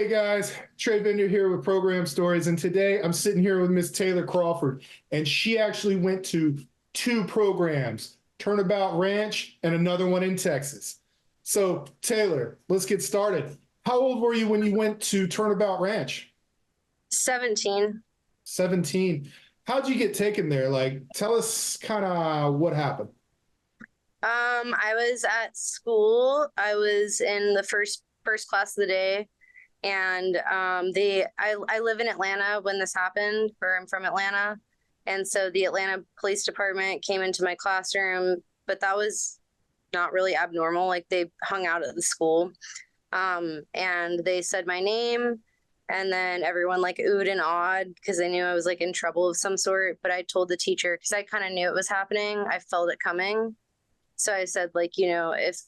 Hey guys, Trey Bender here with Program Stories, and today I'm sitting here with Miss Taylor Crawford, and she actually went to two programs, Turnabout Ranch and another one in Texas. So Taylor, let's get started. How old were you when you went to Turnabout Ranch? 17. 17. How'd you get taken there? Like, tell us kind of what happened. I was at school. I was in the first class of the day, and I live in Atlanta when this happened, or I'm from Atlanta, and so the Atlanta Police Department came into my classroom, but that was not really abnormal. Like they hung out at the school, and they said my name, and then everyone like oohed and awed because they knew I was like in trouble of some sort. But I told the teacher because I kind of knew it was happening. I felt it coming. So I said, like, if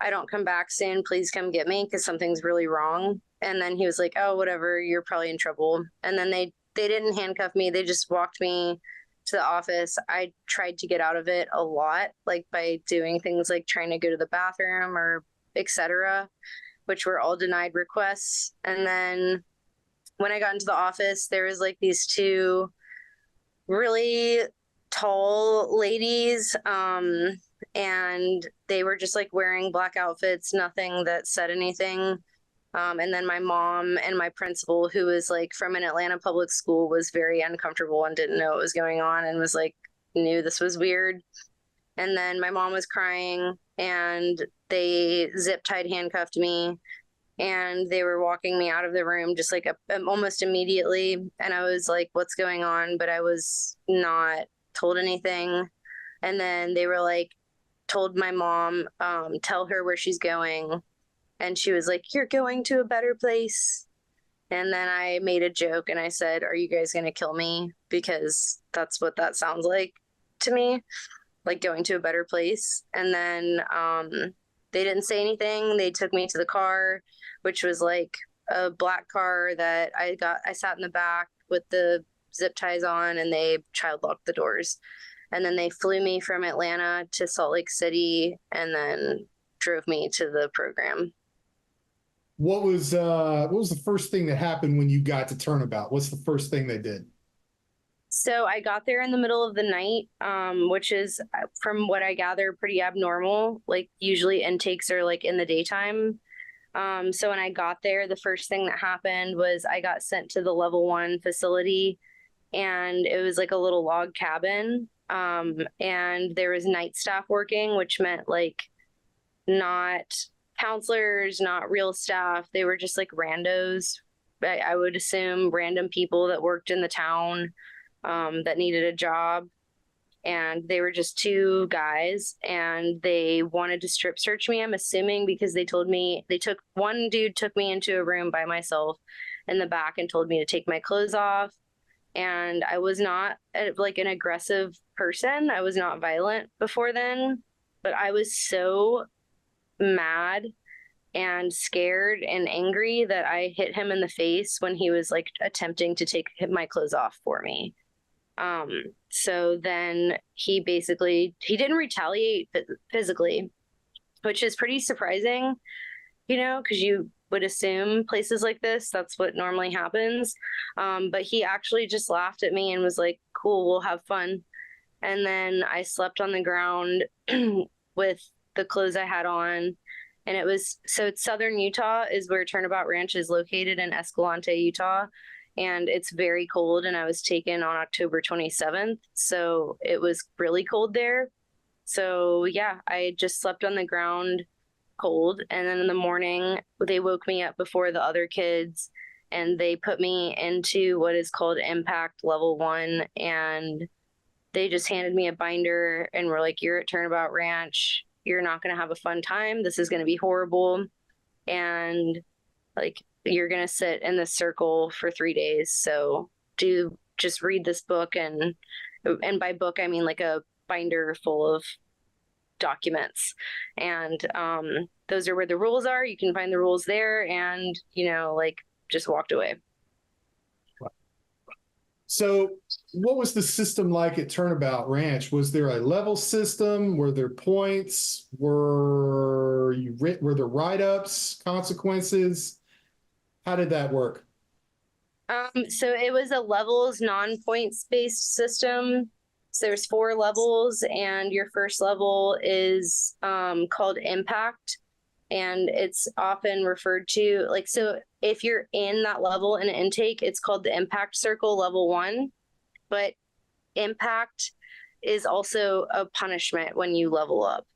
I don't come back soon, please come get me because something's really wrong. And then he was like, oh, whatever, you're probably in trouble. And then they didn't handcuff me. They just walked me to the office. I tried to get out of it a lot, like by doing things like trying to go to the bathroom or etc., which were all denied requests. And then when I got into the office, there was like these two really tall ladies, and they were just like wearing black outfits, nothing that said anything. And then my mom and my principal, who was like from an Atlanta public school, was very uncomfortable and didn't know what was going on and was like, knew this was weird. And then my mom was crying, and they zip tied handcuffed me, and they were walking me out of the room just like almost immediately. And I was like, what's going on? But I was not told anything. And then they were like, told my mom, tell her where she's going. And she was like, you're going to a better place. And then I made a joke and I said, are you guys going to kill me? Because that's what that sounds like to me, like going to a better place. And then they didn't say anything. They took me to the car, which was like a black car that I sat in the back with the zip ties on, and they child locked the doors. And then they flew me from Atlanta to Salt Lake City and then drove me to the program. What was the first thing that happened when you got to Turnabout? What's the first thing they did? So I got there in the middle of the night, which is, from what I gather, pretty abnormal. Like usually intakes are like in the daytime. So when I got there, the first thing that happened was I got sent to the level 1 facility, and it was like a little log cabin. And there was night staff working, which meant like not counselors, not real staff. They were just like randos. I would assume random people that worked in the town, that needed a job. And they were just two guys, and they wanted to strip search me, I'm assuming, because one dude took me into a room by myself in the back and told me to take my clothes off. And I was not like an aggressive person. I was not violent before then, but I was so mad and scared and angry that I hit him in the face when he was like attempting to take my clothes off for me. So then he didn't retaliate physically, which is pretty surprising, because you would assume places like this, that's what normally happens. But he actually just laughed at me and was like, cool, we'll have fun. And then I slept on the ground with the clothes I had on. And it's southern Utah is where Turnabout Ranch is located, in Escalante, Utah. And it's very cold. And I was taken on October 27th. So it was really cold there. So yeah, I just slept on the ground cold. And then in the morning, they woke me up before the other kids, and they put me into what is called Impact Level 1. And they just handed me a binder and were like, you're at Turnabout Ranch. You're not going to have a fun time. This is going to be horrible. And like, you're going to sit in this circle for 3 days. So just read this book. And by book, I mean like a binder full of documents. And those are where the rules are. You can find the rules there, and, like, just walked away. So, what was the system like at Turnabout Ranch? Was there a level system? Were there points? Were there write-ups, consequences? How did that work? So it was a levels non-points based system. So there's 4 levels, and your first level is called impact. And it's often referred to like, so if you're in that level in an intake, it's called the impact circle level 1. But impact is also a punishment when you level up.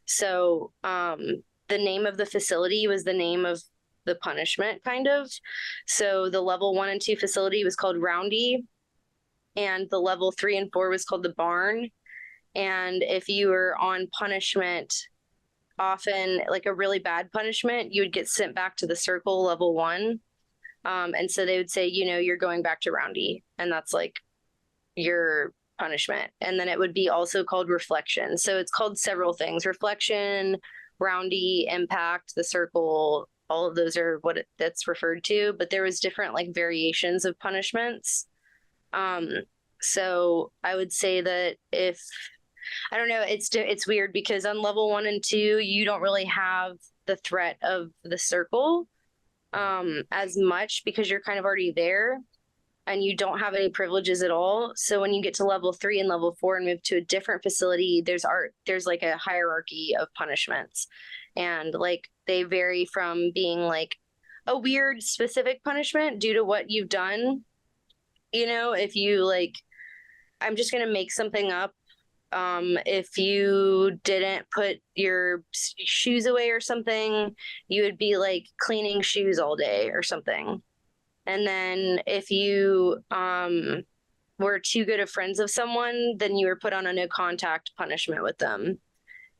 So the name of the facility was the name of the punishment, kind of. So the level 1 and 2 facility was called Roundy, and the level 3 and 4 was called the Barn. And if you were on punishment, often like a really bad punishment, you would get sent back to the circle level 1. And so they would say, you know, you're going back to Roundy, and that's like your punishment. And then it would be also called reflection. So it's called several things: reflection, Roundy, impact, the circle. All of those are what that's referred to, but there was different like variations of punishments. So I would say that if I don't know, it's weird because on level 1 and 2 you don't really have the threat of the circle as much because you're kind of already there and you don't have any privileges at all. So when you get to level 3 and level 4 and move to a different facility, there's like a hierarchy of punishments, and like they vary from being like a weird specific punishment due to what you've done. You know, if you like, I'm just going to make something up. If you didn't put your shoes away or something, you would be like cleaning shoes all day or something. And then if you were too good of friends of someone, then you were put on a no contact punishment with them.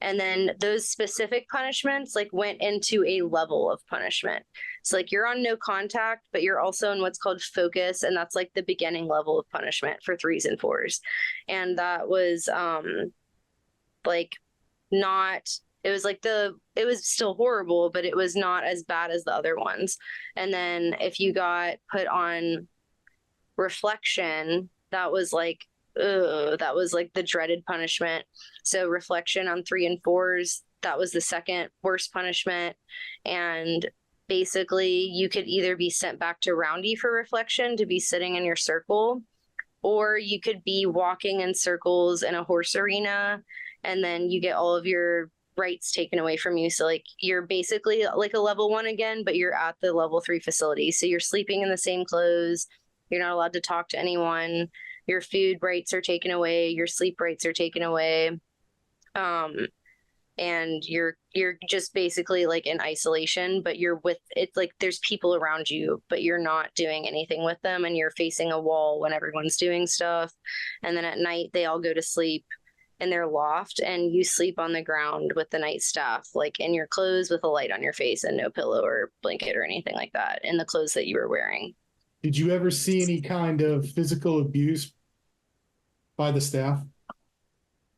And then those specific punishments like went into a level of punishment. So like you're on no contact, but you're also in what's called focus. And that's like the beginning level of punishment for 3s and 4s. And that was like not, it was like it was still horrible, but it was not as bad as the other ones. And then if you got put on reflection, that was like the dreaded punishment. So reflection on 3 and 4s, that was the second worst punishment. And basically you could either be sent back to Roundy for reflection to be sitting in your circle, or you could be walking in circles in a horse arena, and then you get all of your rights taken away from you. So like you're basically like a level 1 again, but you're at the level 3 facility. So you're sleeping in the same clothes. You're not allowed to talk to anyone. Your food rights are taken away. Your sleep rights are taken away. And you're just basically like in isolation, but you're with it's like there's people around you, but you're not doing anything with them, and you're facing a wall when everyone's doing stuff. And then at night they all go to sleep in their loft, and you sleep on the ground with the night staff, like in your clothes with a light on your face and no pillow or blanket or anything like that, in the clothes that you were wearing. Did you ever see any kind of physical abuse by the staff?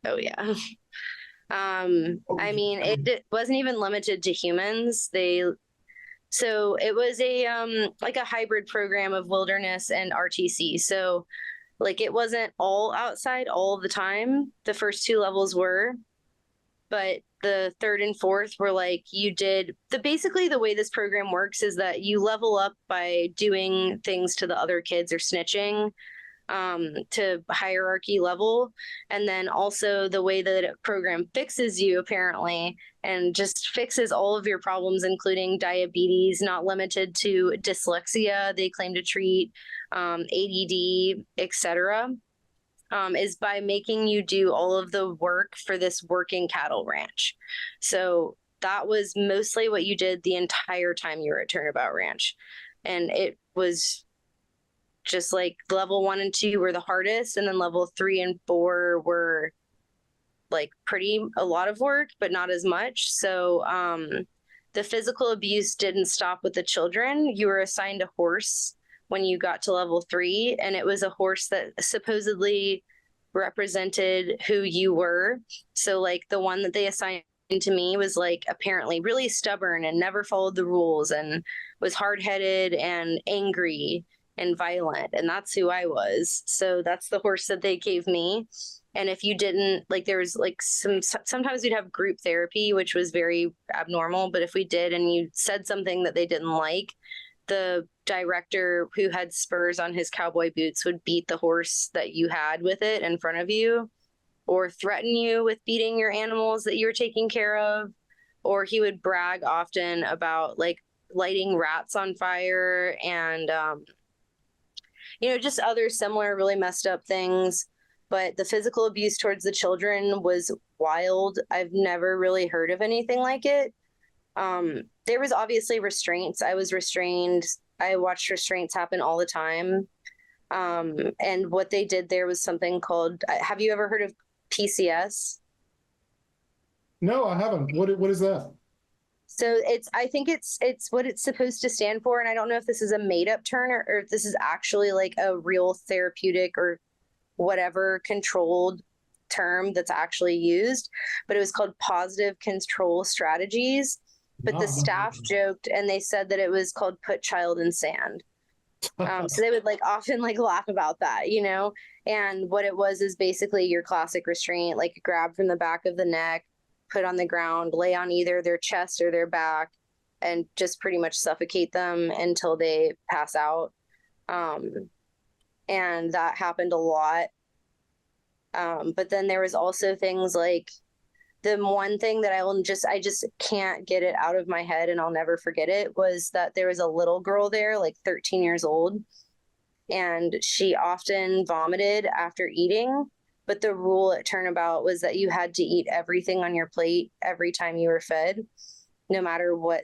Oh yeah. I mean, it wasn't even limited to humans. So it was a like a hybrid program of wilderness and RTC. So like it wasn't all outside all the time. The first 2 levels were, but the 3rd and 4th were like basically the way this program works is that you level up by doing things to the other kids or snitching to hierarchy level. And then also the way that a program fixes you apparently, and just fixes all of your problems, including diabetes, not limited to dyslexia, they claim to treat ADD, etc., is by making you do all of the work for this working cattle ranch. So that was mostly what you did the entire time you were at Turnabout Ranch. And it was just like level 1 and 2 were the hardest, and then level 3 and 4 were like a lot of work, but not as much. So the physical abuse didn't stop with the children. You were assigned a horse when you got to level 3, and it was a horse that supposedly represented who you were. So like the one that they assigned to me was like apparently really stubborn and never followed the rules and was hard-headed and angry and violent, and that's who I was. So that's the horse that they gave me. And if you didn't, like, there was like sometimes we'd have group therapy, which was very abnormal, but if we did and you said something that they didn't like, the director who had spurs on his cowboy boots would beat the horse that you had with it in front of you, or threaten you with beating your animals that you were taking care of, or he would brag often about like lighting rats on fire and just other similar really messed up things. But the physical abuse towards the children was wild. I've never really heard of anything like it. There was obviously restraints. I was restrained. I watched restraints happen all the time. And what they did there was something called, have you ever heard of PCS? No, I haven't. What is that? So I think it's what it's supposed to stand for. And I don't know if this is a made up term or if this is actually like a real therapeutic or whatever controlled term that's actually used, but it was called positive control strategies. But the staff joked and they said that it was called put child in sand. So they would like often like laugh about that, and what it was is basically your classic restraint, like grab from the back of the neck, put on the ground, lay on either their chest or their back, and just pretty much suffocate them until they pass out. And that happened a lot. But then there was also things like the one thing that I just can't get it out of my head and I'll never forget it was that there was a little girl there, like 13 years old, and she often vomited after eating. But the rule at Turnabout was that you had to eat everything on your plate every time you were fed, no matter what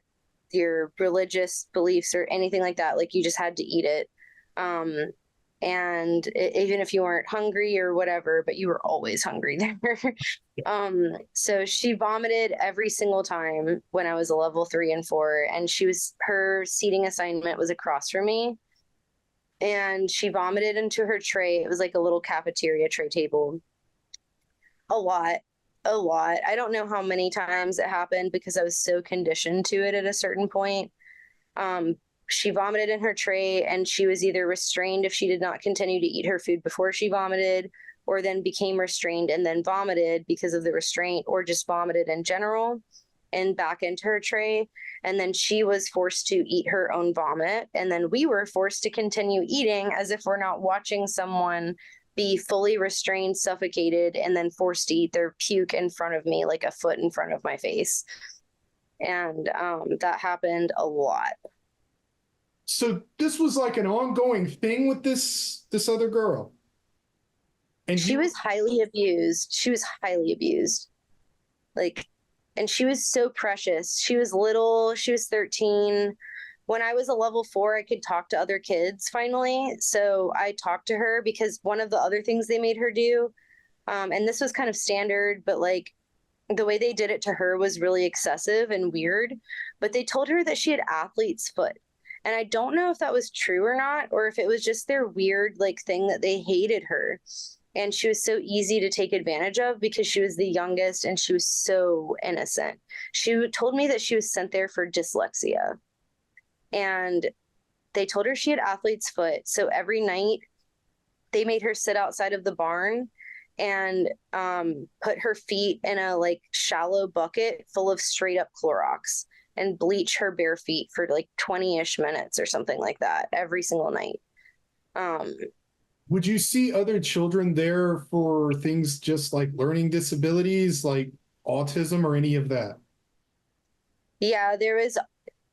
your religious beliefs or anything like that. Like you just had to eat it. And even if you weren't hungry or whatever, but you were always hungry there. So she vomited every single time when I was a level 3 and 4, and her seating assignment was across from me, and she vomited into her tray. It was like a little cafeteria tray table. A lot. I don't know how many times it happened because I was so conditioned to it at a certain point. She vomited in her tray, and she was either restrained if she did not continue to eat her food before she vomited, or then became restrained and then vomited because of the restraint, or just vomited in general and back into her tray. And then she was forced to eat her own vomit. And then we were forced to continue eating as if we're not watching someone be fully restrained, suffocated, and then forced to eat their puke in front of me, like a foot in front of my face. And that happened a lot. So this was like an ongoing thing with this other girl. And she was highly abused. Like, and she was so precious. She was little. She was 13. When I was a level 4, I could talk to other kids finally. So I talked to her because one of the other things they made her do, and this was kind of standard, but like the way they did it to her was really excessive and weird. But they told her that she had athlete's foot. And I don't know if that was true or not, or if it was just their weird like thing that they hated her. And she was so easy to take advantage of because she was the youngest and she was so innocent. She told me that she was sent there for dyslexia. And they told her she had athlete's foot. So every night they made her sit outside of the barn and put her feet in a like shallow bucket full of straight up Clorox and bleach her bare feet for like 20-ish minutes or something like that every single night. Would you see other children there for things just like learning disabilities, like autism or any of that? Yeah, there was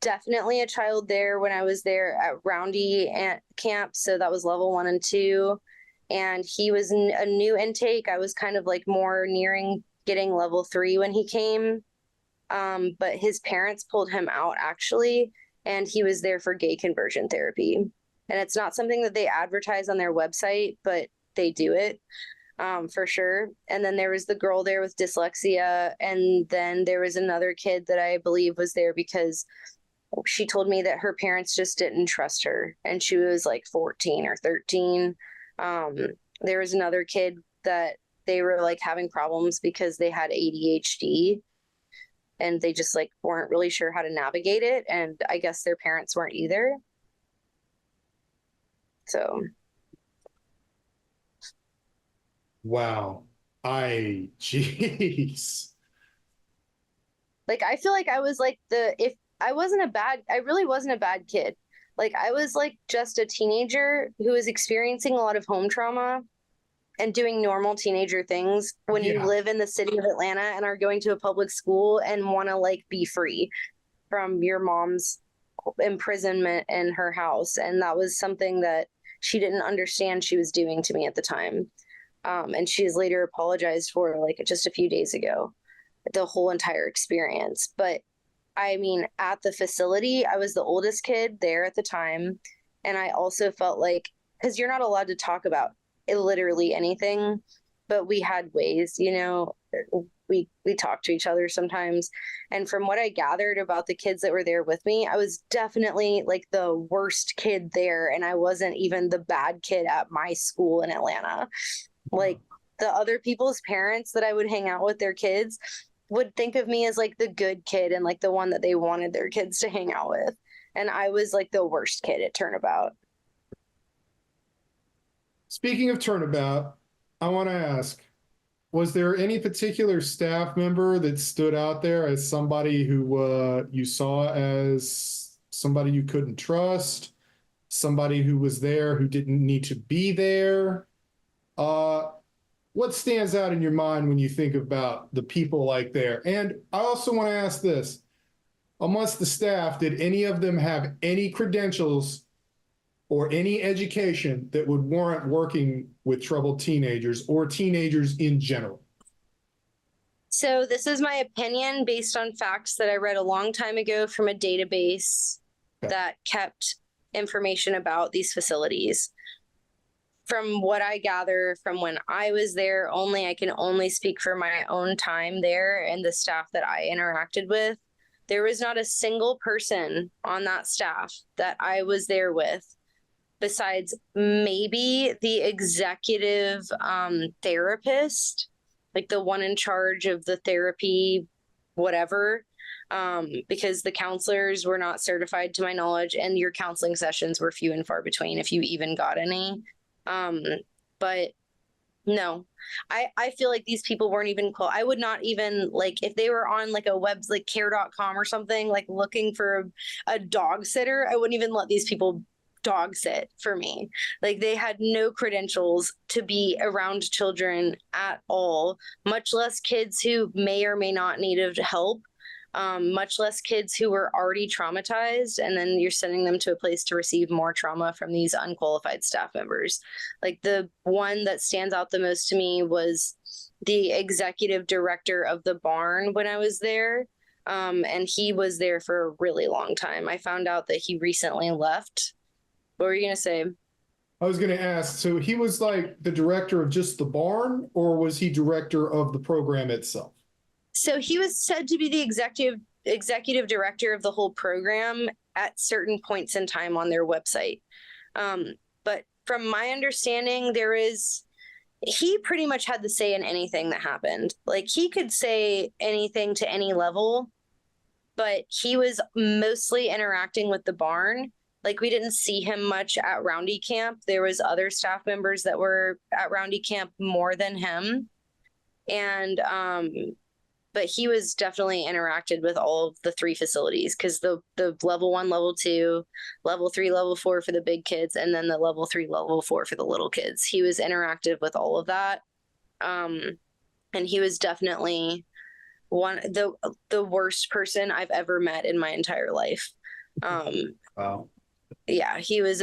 definitely a child there when I was there at Roundy camp. So that was level 1 and 2. And he was a new intake. I was kind of like more nearing getting level 3 when he came. But his parents pulled him out actually, and he was there for gay conversion therapy. And it's not something that they advertise on their website, but they do it for sure. And then there was the girl there with dyslexia. And then there was another kid that I believe was there because she told me that her parents just didn't trust her. And she was like 14 or 13. There was another kid that they were like having problems because they had ADHD. And they just like weren't really sure how to navigate it. And I guess their parents weren't either. So. Wow. Jeez. Like, I feel like I was like I really wasn't a bad kid. Like I was like just a teenager who was experiencing a lot of home trauma and doing normal teenager things when you Yeah. live in the city of Atlanta and are going to a public school and want to like be free from your mom's imprisonment in her house. And that was something that she didn't understand she was doing to me at the time. And she has later apologized for like just a few days ago, the whole entire experience. But I mean, at the facility, I was the oldest kid there at the time. And I also felt like, because you're not allowed to talk about literally anything, but we had ways, you know, we talked to each other sometimes. And from what I gathered about the kids that were there with me, I was definitely like the worst kid there. And I wasn't even the bad kid at my school in Atlanta. Like the other people's parents that I would hang out with, their kids would think of me as like the good kid and like the one that they wanted their kids to hang out with. And I was like the worst kid at Turnabout. Speaking of Turnabout, I want to ask, was there any particular staff member that stood out there as somebody who you saw as somebody you couldn't trust, somebody who was there who didn't need to be there? What stands out in your mind when you think about the people like there? And I also want to ask this, amongst the staff, did any of them have any credentials or any education that would warrant working with troubled teenagers or teenagers in general? So this is my opinion based on facts that I read a long time ago from a database that kept information about these facilities. From what I gather from when I was there, I can only speak for my own time there and the staff that I interacted with. There was not a single person on that staff that I was there with, besides maybe the executive therapist, like the one in charge of the therapy, whatever, because the counselors were not certified to my knowledge, and your counseling sessions were few and far between if you even got any. But no, I feel like these people weren't even close. I would not even like if they were on like a web like care.com or something, like looking for a dog sitter, I wouldn't even let these people dog sit for me. Like they had no credentials to be around children at all, much less kids who may or may not need help. Much less kids who were already traumatized, and then you're sending them to a place to receive more trauma from these unqualified staff members. Like the one that stands out the most to me was the executive director of the barn when I was there. And he was there for a really long time. I found out that he recently left. What were you going to say? I was going to ask, so he was like the director of just the barn, or was he director of the program itself? So he was said to be the executive director of the whole program at certain points in time on their website. But from my understanding, he pretty much had the say in anything that happened. Like he could say anything to any level, but he was mostly interacting with the barn. Like we didn't see him much at Roundy Camp. There was other staff members that were at Roundy Camp more than him. And but he was definitely interacted with all of the three facilities, because the level 1, level 2, level 3, level 4 for the big kids, and then the level 3, level 4 for the little kids. He was interactive with all of that. And he was definitely the worst person I've ever met in my entire life. Wow. Yeah, he was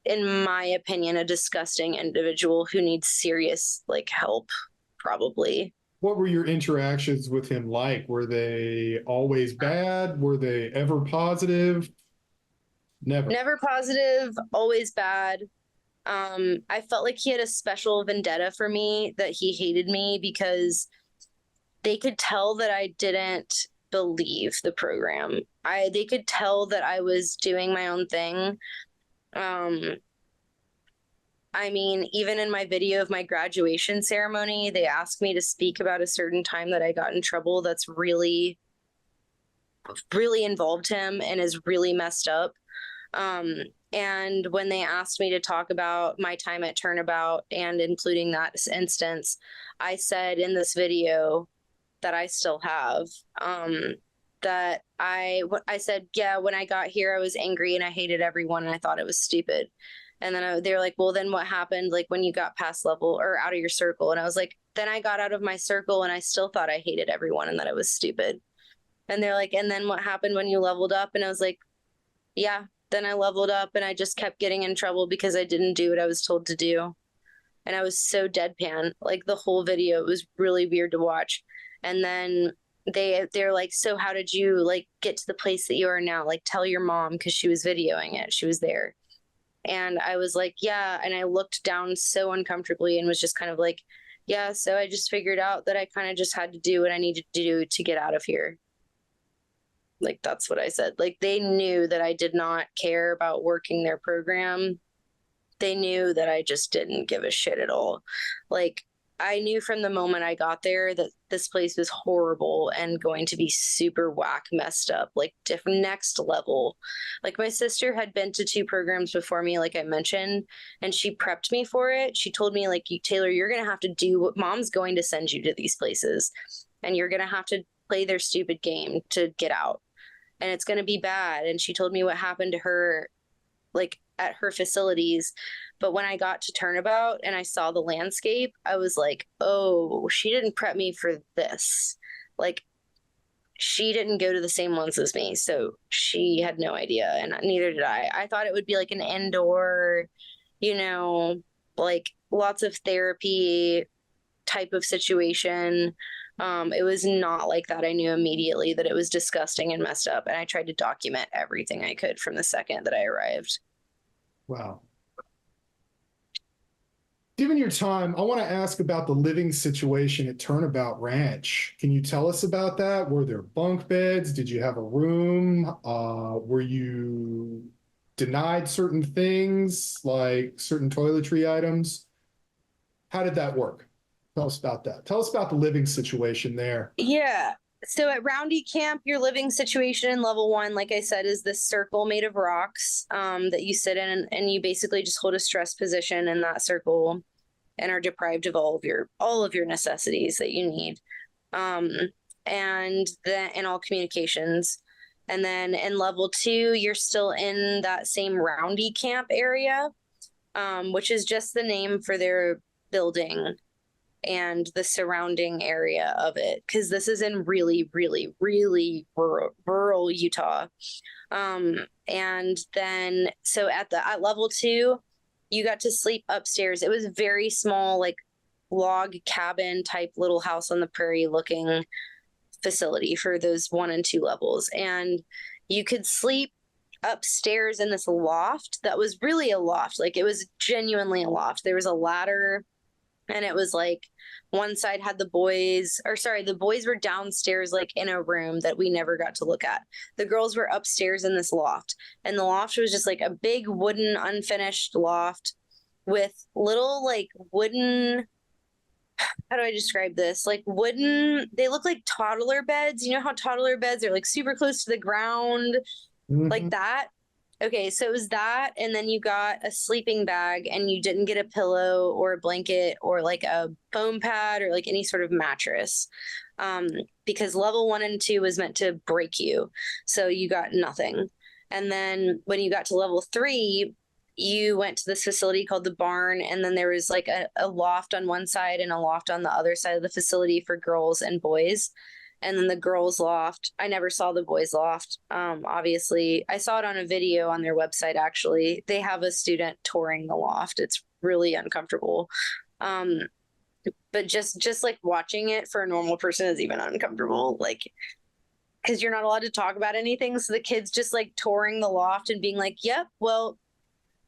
in my opinion a disgusting individual who needs serious like help, probably. What were your interactions with him like? Were they always bad? Were they ever positive? Never. Never positive, always bad. I felt like he had a special vendetta for me, that he hated me because they could tell that I didn't believe the program. They could tell that I was doing my own thing. I mean, even in my video of my graduation ceremony, they asked me to speak about a certain time that I got in trouble that's really, really involved him and is really messed up. And when they asked me to talk about my time at Turnabout and including that instance, I said in this video that I still have, that I said, yeah, when I got here, I was angry and I hated everyone and I thought it was stupid. And then they're like, well, then what happened? Like when you got past level or out of your circle? And I was like, then I got out of my circle and I still thought I hated everyone and that it was stupid. And they're like, and then what happened when you leveled up? And I was like, yeah, then I leveled up and I just kept getting in trouble because I didn't do what I was told to do. And I was so deadpan, like the whole video. It was really weird to watch. And then they're like, so how did you like get to the place that you are now? Like tell your mom, because she was videoing it. She was there. And I was like, yeah. And I looked down so uncomfortably and was just kind of like, yeah, so I just figured out that I kind of just had to do what I needed to do to get out of here. Like, that's what I said. Like, they knew that I did not care about working their program. They knew that I just didn't give a shit at all. Like, I knew from the moment I got there that this place was horrible and going to be super whack, messed up, like different next level. Like my sister had been to 2 programs before me, like I mentioned, and she prepped me for it. She told me, like, you, Taylor, you're going to have to do what mom's going to send you to these places, and you're going to have to play their stupid game to get out. And it's going to be bad. And she told me what happened to her, like at her facilities. But when I got to Turnabout and I saw the landscape, I was like, oh, she didn't prep me for this. Like, she didn't go to the same ones as me. So she had no idea. And neither did I. I thought it would be like an indoor, you know, like lots of therapy type of situation. It was not like that. I knew immediately that it was disgusting and messed up. And I tried to document everything I could from the second that I arrived. Wow. Given your time, I want to ask about the living situation at Turnabout Ranch. Can you tell us about that? Were there bunk beds? Did you have a room? Were you denied certain things, like certain toiletry items? How did that work? Tell us about that. Tell us about the living situation there. Yeah. So at Roundy Camp, your living situation in level 1, like I said, is this circle made of rocks that you sit in, and you basically just hold a stress position in that circle and are deprived of all of your necessities that you need. And then in all communications. And then in level 2, you're still in that same Roundy Camp area, which is just the name for their building and the surrounding area of it, because this is in really, really, really rural Utah. And then so at level 2, you got to sleep upstairs. It was a very small, like log cabin type little house on the prairie looking facility for those 1 and 2 levels. And you could sleep upstairs in this loft that was really a loft. Like it was genuinely a loft. There was a ladder, and it was like one side had the boys were downstairs, like in a room that we never got to look at. The girls were upstairs in this loft, and the loft was just like a big wooden unfinished loft with little like wooden, how do I describe this? Like wooden, they look like toddler beds. You know how toddler beds are like super close to the ground, like that? Okay, so it was that, and then you got a sleeping bag, and you didn't get a pillow or a blanket or like a foam pad or like any sort of mattress, because level 1 and 2 was meant to break you, so you got nothing. And then when you got to level 3, you went to this facility called the Barn, and then there was like a loft on one side and a loft on the other side of the facility for girls and boys. And then the girls' loft, I never saw the boys' loft. Obviously, I saw it on a video on their website, actually. They have a student touring the loft. It's really uncomfortable. But just like watching it for a normal person is even uncomfortable. Like, because you're not allowed to talk about anything. So the kids just like touring the loft and being like, yep, well,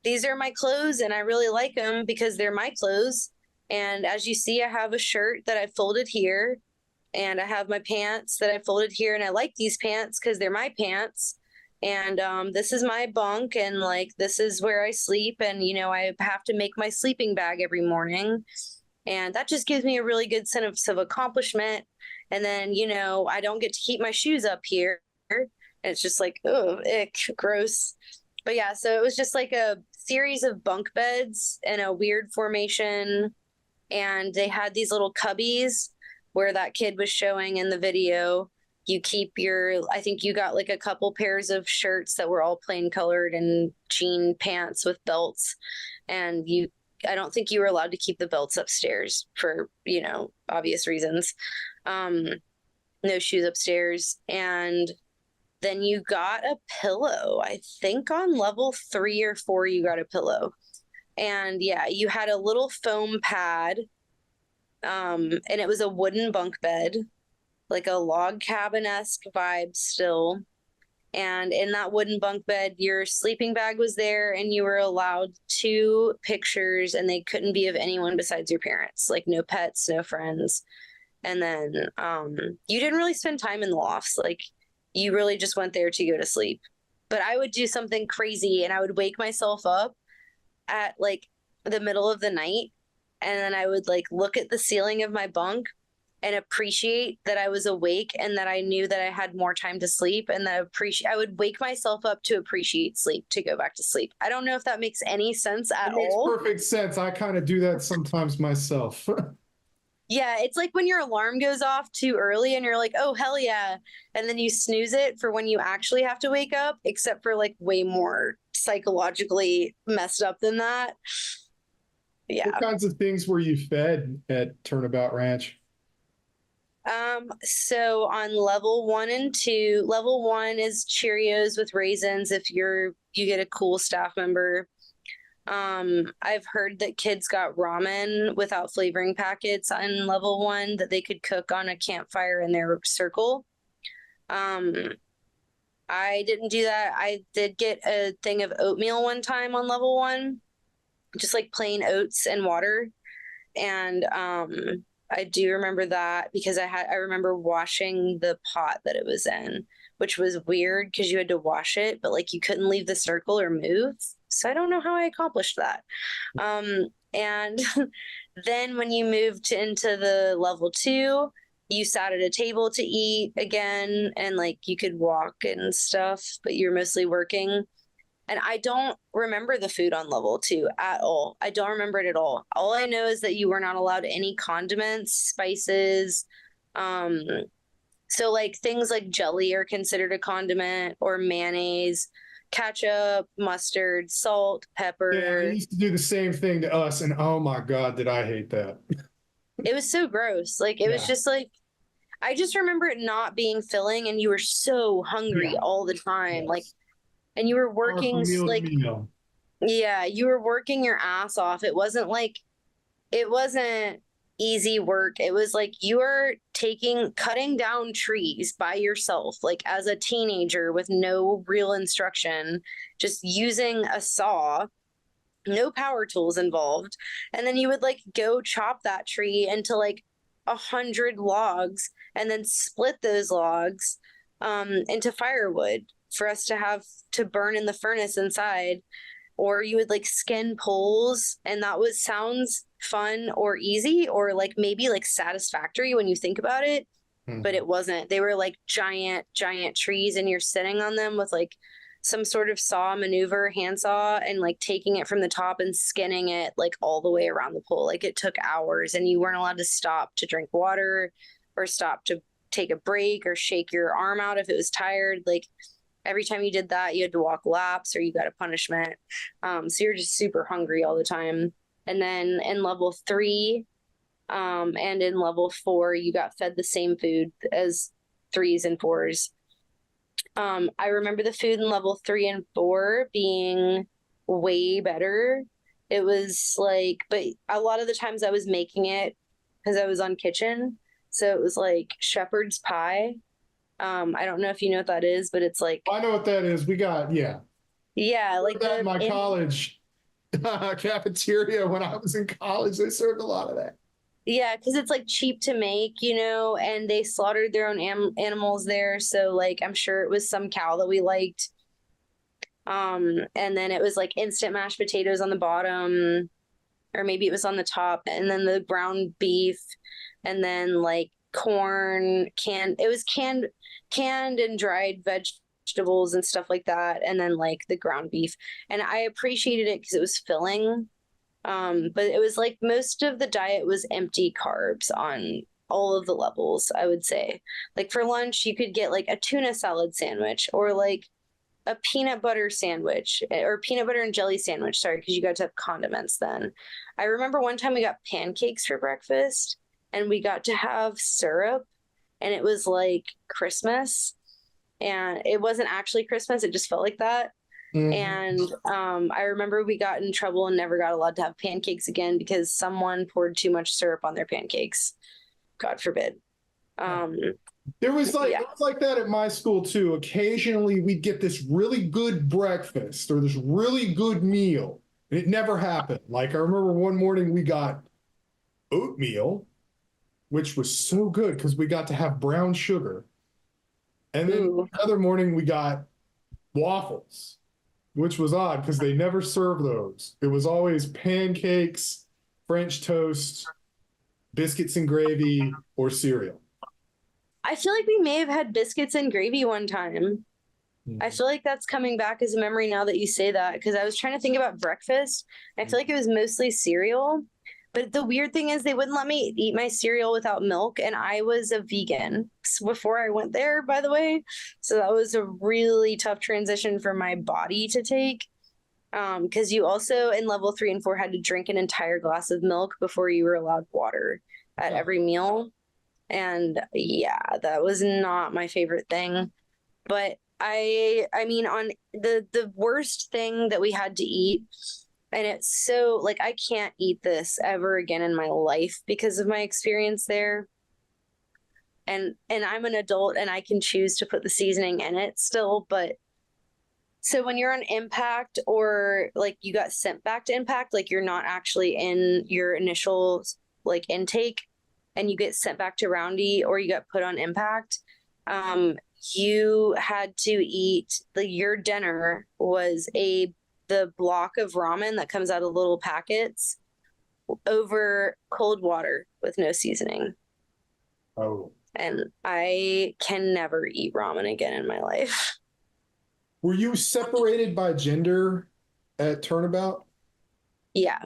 these are my clothes and I really like them because they're my clothes. And as you see, I have a shirt that I folded here. And I have my pants that I folded here, and I like these pants because they're my pants. And this is my bunk, and like this is where I sleep. And you know, I have to make my sleeping bag every morning, and that just gives me a really good sense of accomplishment. And then you know, I don't get to keep my shoes up here, and it's just like, oh, ick, gross. But yeah, so it was just like a series of bunk beds in a weird formation, and they had these little cubbies where that kid was showing in the video. you keep I think you got like a couple pairs of shirts that were all plain colored and jean pants with belts. And I don't think you were allowed to keep the belts upstairs for, obvious reasons. No shoes upstairs. And then you got a pillow. I think on level 3 or 4, you got a pillow. And yeah, you had a little foam pad. And it was a wooden bunk bed, like a log cabin-esque vibe still. And in that wooden bunk bed, your sleeping bag was there, and you were allowed 2 pictures, and they couldn't be of anyone besides your parents, like no pets, no friends. And then you didn't really spend time in the lofts. Like, you really just went there to go to sleep. But I would do something crazy, and I would wake myself up at like the middle of the night, and then I would like look at the ceiling of my bunk and appreciate that I was awake and that I knew that I had more time to sleep, and that I would wake myself up to appreciate sleep, to go back to sleep. I don't know if that makes any sense at all. It makes perfect sense. I kind of do that sometimes myself. Yeah, it's like when your alarm goes off too early and you're like, oh, hell yeah. And then you snooze it for when you actually have to wake up, except for like way more psychologically messed up than that. Yeah. What kinds of things were you fed at Turnabout Ranch? So on level 1 and 2, level 1 is Cheerios with raisins if you get a cool staff member. I've heard that kids got ramen without flavoring packets on level 1 that they could cook on a campfire in their circle. I didn't do that. I did get a thing of oatmeal one time on level 1, just like plain oats and water. And I do remember that because I remember washing the pot that it was in, which was weird because you had to wash it, but like you couldn't leave the circle or move. So I don't know how I accomplished that. And then when you moved into the level 2, you sat at a table to eat again, and like you could walk and stuff, but you're mostly working. And I don't remember the food on level 2 at all. I don't remember it at all. All I know is that you were not allowed any condiments, spices. So like things like jelly are considered a condiment, or mayonnaise, ketchup, mustard, salt, pepper. Yeah, I used to do the same thing to us, and oh my God, did I hate that. It was so gross. Like it was just like, I just remember it not being filling, and you were so hungry all the time. Like, and you were working like, yeah, you were working your ass off. It wasn't easy work. It was like you were cutting down trees by yourself, like as a teenager with no real instruction, just using a saw, no power tools involved. And then you would like go chop that tree into like 100 logs and then split those logs into firewood for us to have to burn in the furnace inside. Or you would like skin poles, and that sounds fun or easy or like maybe like satisfactory when you think about it, but it wasn't. They were like giant trees, and you're sitting on them with like some sort of handsaw, and like taking it from the top and skinning it like all the way around the pole. Like it took hours, and you weren't allowed to stop to drink water or stop to take a break or shake your arm out if it was tired. Like every time you did that, you had to walk laps or you got a punishment. So you're just super hungry all the time. And then in level 3 and in level 4, you got fed the same food as 3s and 4s. I remember the food in level 3 and 4 being way better. It was like, but a lot of the times I was making it because I was on kitchen. So it was like shepherd's pie. I don't know if you know what that is, but it's like, I know what that is. yeah, like that in my college cafeteria when I was in college, they served a lot of that. Yeah, because it's like cheap to make, and they slaughtered their own animals there. So like, I'm sure it was some cow that we liked. And then it was like instant mashed potatoes on the bottom, or maybe it was on the top, and then the ground beef, and then like corn, canned and dried vegetables and stuff like that, and then like the ground beef. And I appreciated it because it was filling. But it was like most of the diet was empty carbs on all of the levels, I would say. Like for lunch, you could get like a tuna salad sandwich or like a peanut butter sandwich or peanut butter and jelly sandwich. Sorry, because you got to have condiments then. I remember one time we got pancakes for breakfast and we got to have syrup, and it was like Christmas, and it wasn't actually Christmas. It just felt like that. Mhm. And I remember we got in trouble and never got allowed to have pancakes again because someone poured too much syrup on their pancakes. God forbid. There was like Yeah. it was like that at my school too. Occasionally we'd get this really good breakfast or this really good meal, and it never happened. Like I remember one morning we got oatmeal, which was so good because we got to have brown sugar. And then Ooh. another morning we got waffles, which was odd because they never served those. It was always pancakes, French toast, biscuits and gravy, or cereal. I feel like we may have had biscuits and gravy one time. I feel like that's coming back as a memory now that you say that, because I was trying to think about breakfast. I feel like it was mostly cereal. But the weird thing is they wouldn't let me eat my cereal without milk, and I was a vegan before I went there, by the way. So that was a really tough transition for my body to take. Because you also in level 3 and 4 had to drink an entire glass of milk before you were allowed water at every meal. And yeah, that was not my favorite thing. But I mean, on the worst thing that we had to eat, and it's so like I can't eat this ever again in my life because of my experience there. And I'm an adult and I can choose to put the seasoning in it still, but so when you're on impact or like you got sent back to impact, like you're not actually in your initial like intake and you get sent back to roundy or you got put on impact, you had to eat your dinner was the block of ramen that comes out of little packets over cold water with no seasoning. Oh. And I can never eat ramen again in my life. Were you separated by gender at Turnabout? Yeah.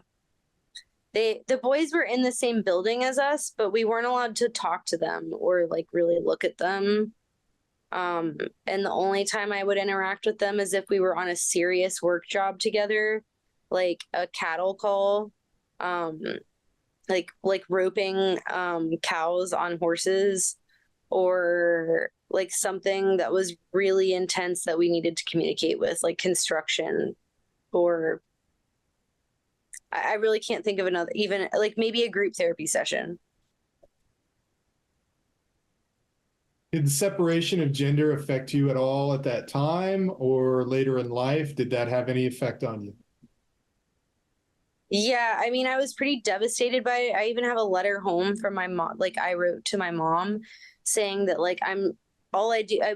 The boys were in the same building as us, but we weren't allowed to talk to them or like really look at them. And the only time I would interact with them is if we were on a serious work job together, like a cattle call, like roping cows on horses, or like something that was really intense that we needed to communicate with, like construction, or I really can't think of another, even like maybe a group therapy session. Did the separation of gender affect you at all at that time or later in life? Did that have any effect on you? Yeah, I mean, I was pretty devastated by it. I even have a letter home from my mom, like I wrote to my mom saying that like I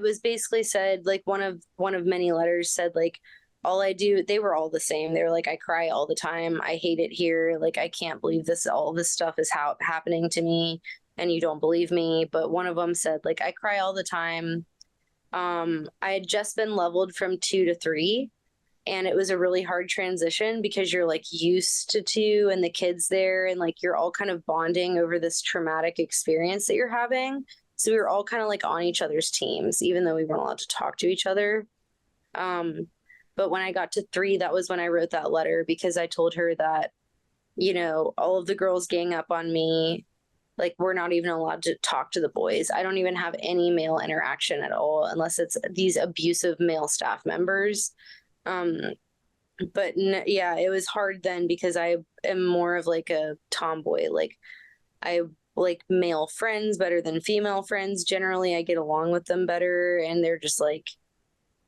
was basically said like one of many letters said like all I do, they were all the same. They were like, I cry all the time. I hate it here. Like I can't believe all this stuff is happening to me and you don't believe me. But one of them said like I cry all the time. I had just been leveled from 2 to 3, and it was a really hard transition because you're like used to 2 and the kids there, and like you're all kind of bonding over this traumatic experience that you're having. So we were all kind of like on each other's teams, even though we weren't allowed to talk to each other. But when I got to 3, that was when I wrote that letter, because I told her that, you know, all of the girls gang up on me. Like we're not even allowed to talk to the boys. I don't even have any male interaction at all unless it's these abusive male staff members. But yeah, it was hard then because I am more of like a tomboy. Like I like male friends better than female friends. Generally, I get along with them better, and they're just like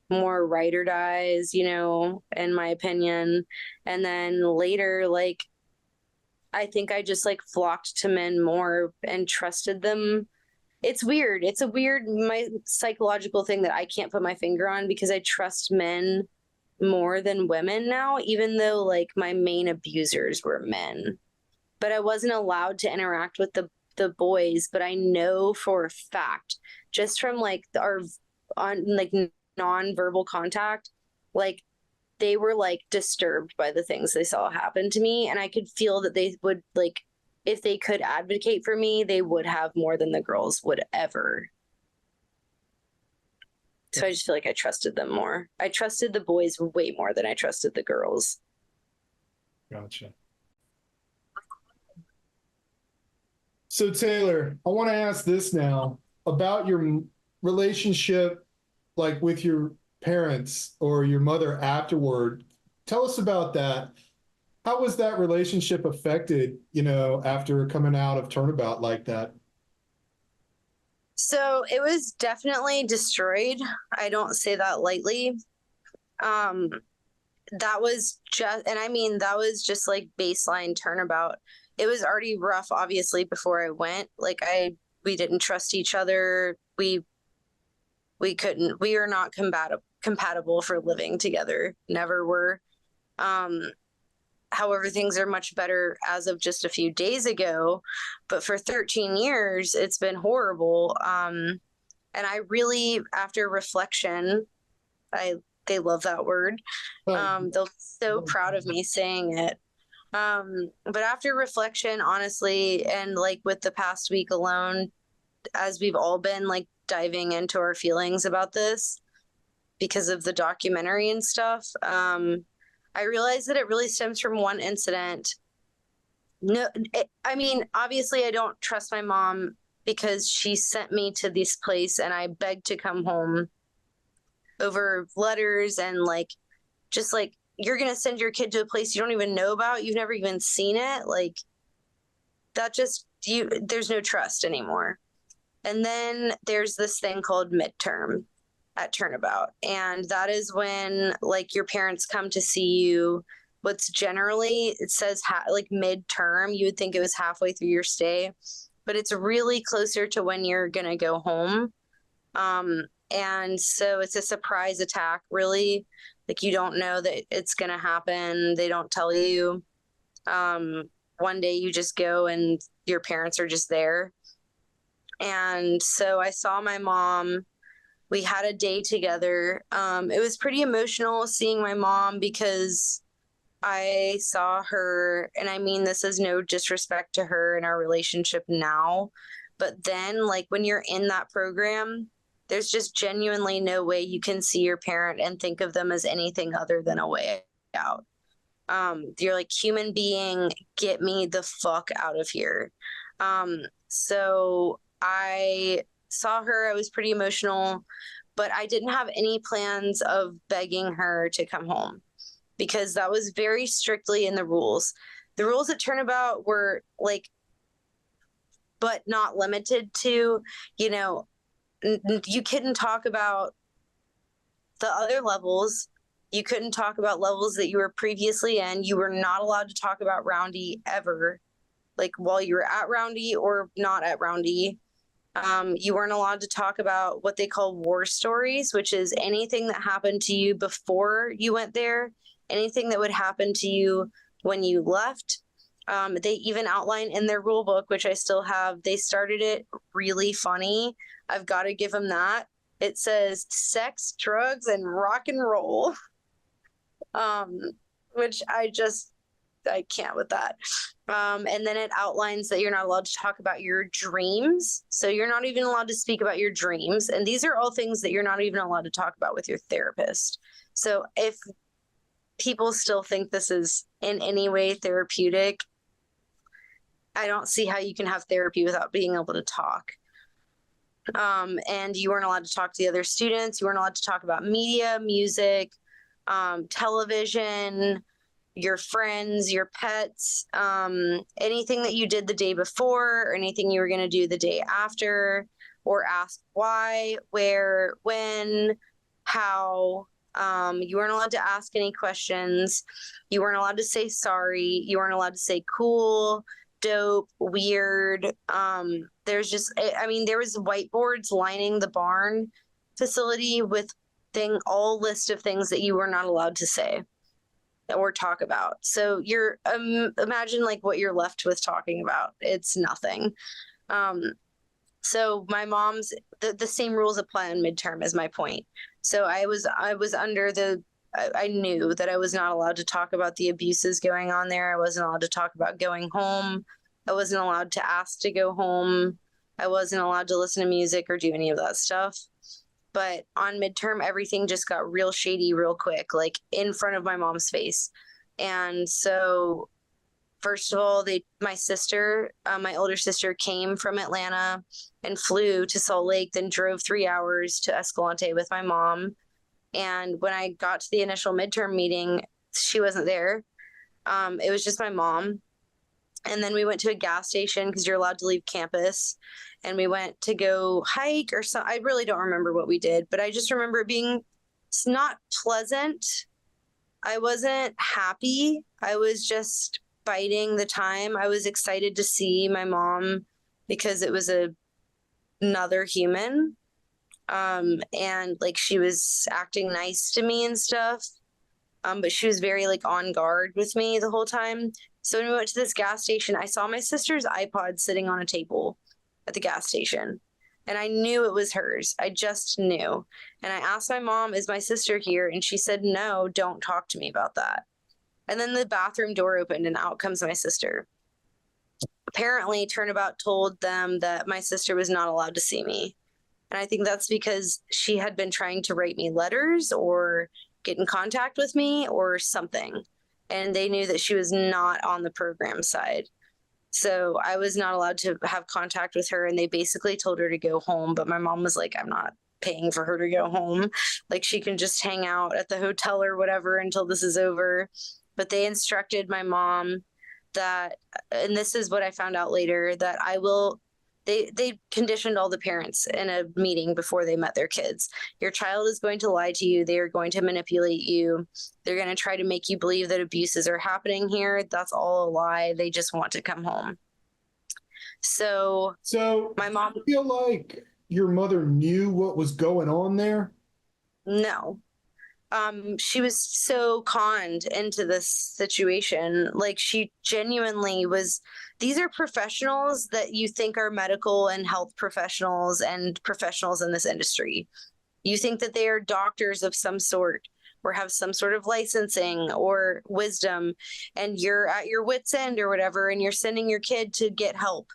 more ride or dies, you know, in my opinion. And then later, like I think I just like flocked to men more and trusted them. It's weird. It's a weird my psychological thing that I can't put my finger on, because I trust men more than women now, even though like my main abusers were men. But I wasn't allowed to interact with the boys, but I know for a fact, just from like our on like non-verbal contact, like they were like disturbed by the things they saw happen to me, and I could feel that they would like if they could advocate for me, they would have more than the girls would ever. So I just feel like I trusted them more. I trusted the boys way more than I trusted the girls. Gotcha. So Taylor, I want to ask this now about your relationship, like with your parents or your mother afterward. Tell us about that. How was that relationship affected, after coming out of Turnabout like that? So it was definitely destroyed. I don't say that lightly. That was just, and I mean, that was just like baseline Turnabout. It was already rough, obviously, before I went. Like we didn't trust each other. We are not compatible for living together. Never were. However, things are much better as of just a few days ago, but for 13 years, it's been horrible. And I really, after reflection, they love that word. They'll be so proud of me saying it. But after reflection, honestly, and like with the past week alone, as we've all been like diving into our feelings about this because of the documentary and stuff, I realized that it really stems from one incident. I mean, obviously, I don't trust my mom because she sent me to this place and I begged to come home over letters and like, just like, you're going to send your kid to a place you don't even know about. You've never even seen it. Like, that just, there's no trust anymore. And then there's this thing called midterm at Turnabout. And that is when like your parents come to see you. What's generally, it says like midterm, you would think it was halfway through your stay, but it's really closer to when you're going to go home. And so it's a surprise attack, really. Like you don't know that it's going to happen. They don't tell you. One day you just go and your parents are just there. And so I saw my mom. We had a day together. It was pretty emotional seeing my mom because I saw her, and I mean, this is no disrespect to her and our relationship now, but then like when you're in that program, there's just genuinely no way you can see your parent and think of them as anything other than a way out. You're like, human being, get me the fuck out of here. So I saw her, I was pretty emotional, but I didn't have any plans of begging her to come home because that was very strictly in the rules. The rules at Turnabout were like, but not limited to, you couldn't talk about the other levels. You couldn't talk about levels that you were previously in. You were not allowed to talk about Roundy ever, like while you were at Roundy or not at Roundy. You weren't allowed to talk about what they call war stories, which is anything that happened to you before you went there, anything that would happen to you when you left. They even outline in their rule book, which I still have, they started it really funny. I've got to give them that. It says sex, drugs, and rock and roll, which I can't with that. And then it outlines that you're not allowed to talk about your dreams. So you're not even allowed to speak about your dreams. And these are all things that you're not even allowed to talk about with your therapist. So if people still think this is in any way therapeutic, I don't see how you can have therapy without being able to talk. And you weren't allowed to talk to the other students. You weren't allowed to talk about media, music, television, your friends, your pets, anything that you did the day before or anything you were going to do the day after, or ask why, where, when, how. You weren't allowed to ask any questions. You weren't allowed to say sorry. You weren't allowed to say cool, dope, weird. There was whiteboards lining the barn facility with all list of things that you were not allowed to say or talk about. So you're imagine like what you're left with talking about. It's nothing. So my mom's the same rules apply on midterm is my point. So I was under I knew that I was not allowed to talk about the abuses going on there. I wasn't allowed to talk about going home. I wasn't allowed to ask to go home. I wasn't allowed to listen to music or do any of that stuff. But on midterm, everything just got real shady real quick, like in front of my mom's face. And so, first of all, my sister, my older sister, came from Atlanta and flew to Salt Lake, then drove 3 hours to Escalante with my mom. And when I got to the initial midterm meeting, she wasn't there. It was just my mom. And then we went to a gas station because you're allowed to leave campus. And we went to go hike or something. I really don't remember what we did, but I just remember it being not pleasant. I wasn't happy. I was just biding the time. I was excited to see my mom because it was another human. And like she was acting nice to me and stuff. But she was very like on guard with me the whole time. So when we went to this gas station, I saw my sister's iPod sitting on a table at the gas station. And I knew it was hers. I just knew. And I asked my mom, is my sister here? And she said, no, don't talk to me about that. And then the bathroom door opened and out comes my sister. Apparently, Turnabout told them that my sister was not allowed to see me. And I think that's because she had been trying to write me letters or get in contact with me or something. And they knew that she was not on the program side. So I was not allowed to have contact with her. And they basically told her to go home. But my mom was like, I'm not paying for her to go home. Like she can just hang out at the hotel or whatever until this is over. But they instructed my mom that, and this is what I found out later, that they conditioned all the parents in a meeting before they met their kids. Your child is going to lie to you. They are going to manipulate you. They're going to try to make you believe that abuses are happening here. That's all a lie. They just want to come home. So my mom, I feel like your mother knew what was going on there. no. She was so conned into this situation. Like she genuinely was, these are professionals that you think are medical and health professionals and professionals in this industry. You think that they are doctors of some sort or have some sort of licensing or wisdom, and you're at your wit's end or whatever, and you're sending your kid to get help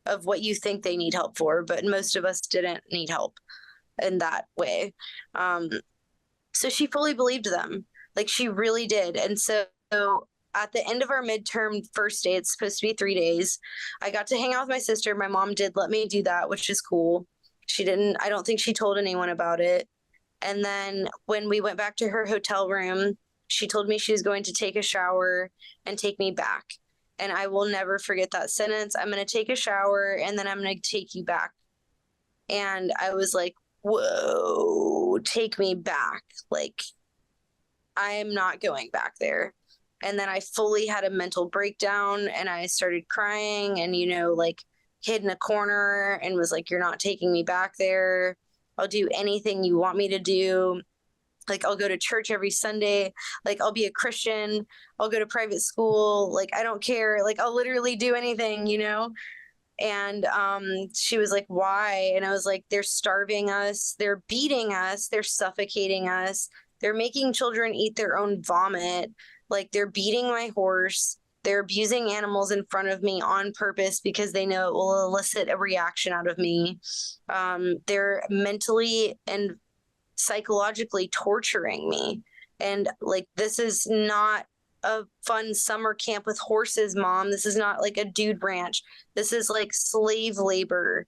of what you think they need help for. But most of us didn't need help in that way. So she fully believed them. Like she really did. And so at the end of our midterm first day, it's supposed to be 3 days, I got to hang out with my sister. My mom did let me do that, which is cool. I don't think she told anyone about it. And then when we went back to her hotel room, she told me she was going to take a shower and take me back. And I will never forget that sentence. I'm going to take a shower and then I'm going to take you back. And I was like, whoa, take me back. Like, I am not going back there. And then I fully had a mental breakdown and I started crying and, like hid in a corner and was like, you're not taking me back there. I'll do anything you want me to do. Like, I'll go to church every Sunday. Like, I'll be a Christian. I'll go to private school. Like, I don't care. Like, I'll literally do anything, And she was like, why? And I was like, they're starving us. They're beating us. They're suffocating us. They're making children eat their own vomit. Like they're beating my horse. They're abusing animals in front of me on purpose because they know it will elicit a reaction out of me. They're mentally and psychologically torturing me. And like, this is not a fun summer camp with horses, Mom. This is not like a dude ranch. This is like slave labor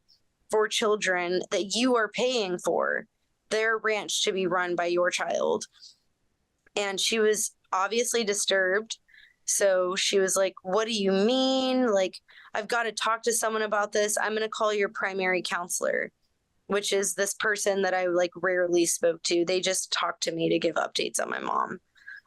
for children that you are paying for their ranch to be run by your child. And she was obviously disturbed. So she was like, what do you mean? Like, I've got to talk to someone about this. I'm going to call your primary counselor, which is this person that I like rarely spoke to. They just talked to me to give updates on my mom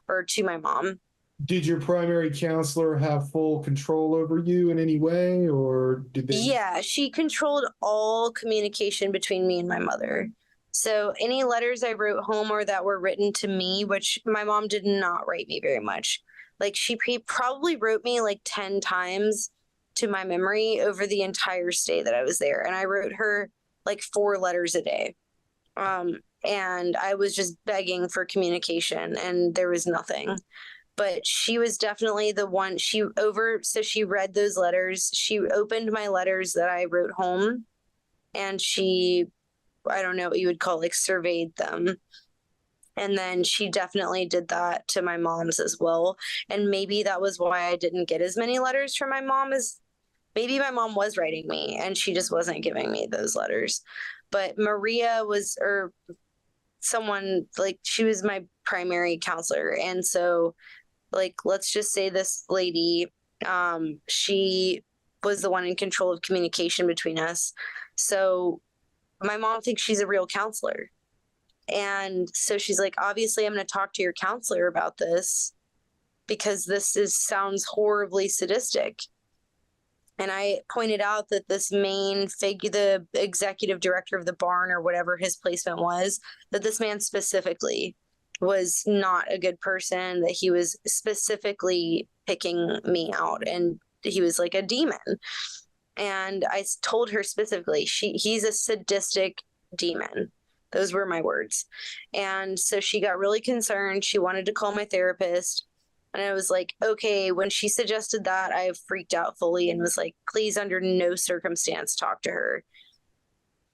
or to my mom. Did your primary counselor have full control over you in any way, or did they? Yeah, she controlled all communication between me and my mother. So any letters I wrote home or that were written to me, which my mom did not write me very much. Like she probably wrote me like 10 times to my memory over the entire stay that I was there. And I wrote her like 4 letters a day. And I was just begging for communication and there was nothing. but she was definitely the one. So she read those letters. She opened my letters that I wrote home, and she, I don't know what you would call, like, surveyed them. And then she definitely did that to my mom's as well. And maybe that was why I didn't get as many letters from my mom, as maybe my mom was writing me and she just wasn't giving me those letters. But Maria was, or someone, like, she was my primary counselor. And so, like, let's just say this lady, she was the one in control of communication between us. So my mom thinks she's a real counselor. And so she's like, obviously, I'm going to talk to your counselor about this because sounds horribly sadistic. And I pointed out that this main figure, the executive director of the barn or whatever his placement was, that this man specifically was not a good person, that he was specifically picking me out and he was like a demon. And I told her specifically, he's a sadistic demon. Those were my words. And so she got really concerned. She wanted to call my therapist. And I was like, okay, when she suggested that, I freaked out fully and was like, please, under no circumstance, talk to her.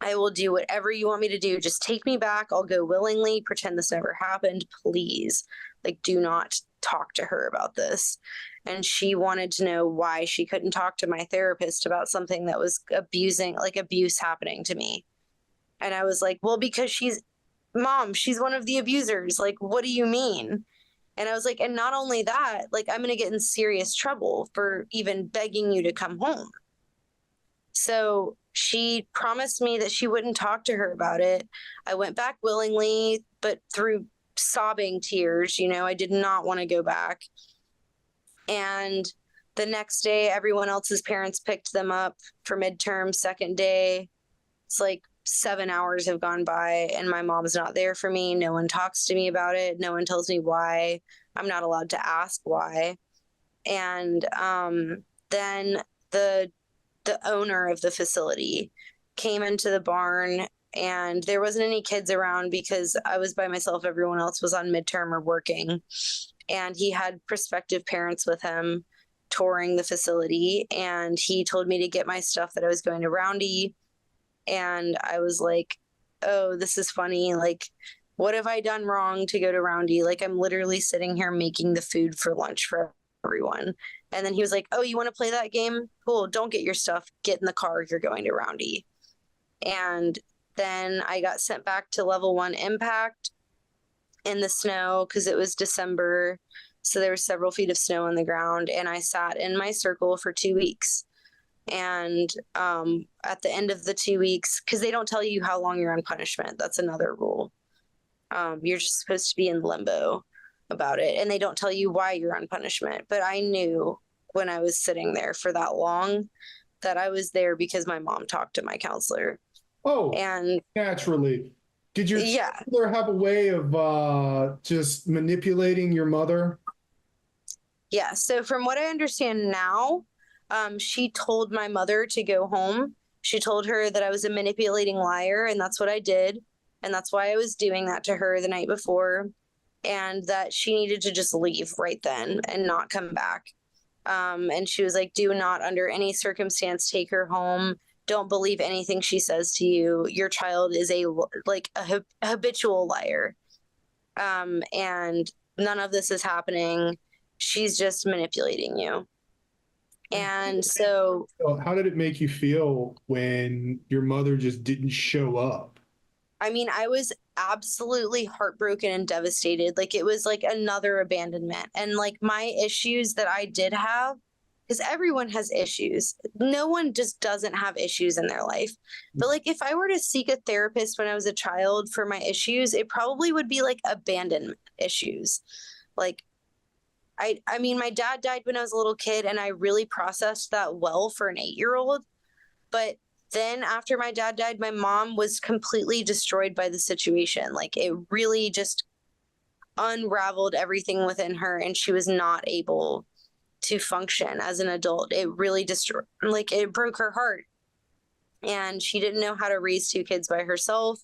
I will do whatever you want me to do. Just take me back. I'll go willingly, pretend this never happened. Please, like, do not talk to her about this. And she wanted to know why she couldn't talk to my therapist about something that was abuse happening to me. And I was like, well, because she's one of the abusers. Like, what do you mean? And I was like, and not only that, like, I'm going to get in serious trouble for even begging you to come home. So she promised me that she wouldn't talk to her about it. I went back willingly, but through sobbing tears. I did not want to go back. And the next day, everyone else's parents picked them up for midterm. Second day, it's like 7 hours have gone by and my mom's not there for me. No one talks to me about it. No one tells me why. I'm not allowed to ask why. And then the owner of the facility came into the barn, and there wasn't any kids around because I was by myself. Everyone else was on midterm or working. And he had prospective parents with him touring the facility. And he told me to get my stuff, that I was going to Roundy. And I was like, oh, this is funny. Like, what have I done wrong to go to Roundy? Like, I'm literally sitting here making the food for lunch for everyone. And then he was like, oh, you want to play that game? Cool. Don't get your stuff. Get in the car. You're going to Roundy. And then I got sent back to level 1 impact in the snow because it was December. So there were several feet of snow on the ground. And I sat in my circle for 2 weeks. And at the end of the 2 weeks, because they don't tell you how long you're on punishment. That's another rule. You're just supposed to be in limbo about it. And they don't tell you why you're on punishment. But I knew when I was sitting there for that long that I was there because my mom talked to my counselor. Oh, and naturally. Did your yeah. counselor have a way of just manipulating your mother? Yeah. So from what I understand now, she told my mother to go home. She told her that I was a manipulating liar, and that's what I did. And that's why I was doing that to her the night before, and that she needed to just leave right then and not come back. And she was like, do not under any circumstance take her home. Don't believe anything she says to you. Your child is a habitual liar. And none of this is happening. She's just manipulating you. And so how did it make you feel when your mother just didn't show up? I mean, I was absolutely heartbroken and devastated. Like, it was like another abandonment. And like my issues that I did have, because everyone has issues. No one just doesn't have issues in their life. But like, if I were to seek a therapist when I was a child for my issues, it probably would be like abandonment issues. Like, I mean, my dad died when I was a little kid, and I really processed that well for an 8-year-old. But then after my dad died, my mom was completely destroyed by the situation. Like, it really just unraveled everything within her, and she was not able to function as an adult. It really destroyed, like, it broke her heart. And she didn't know how to raise 2 kids by herself.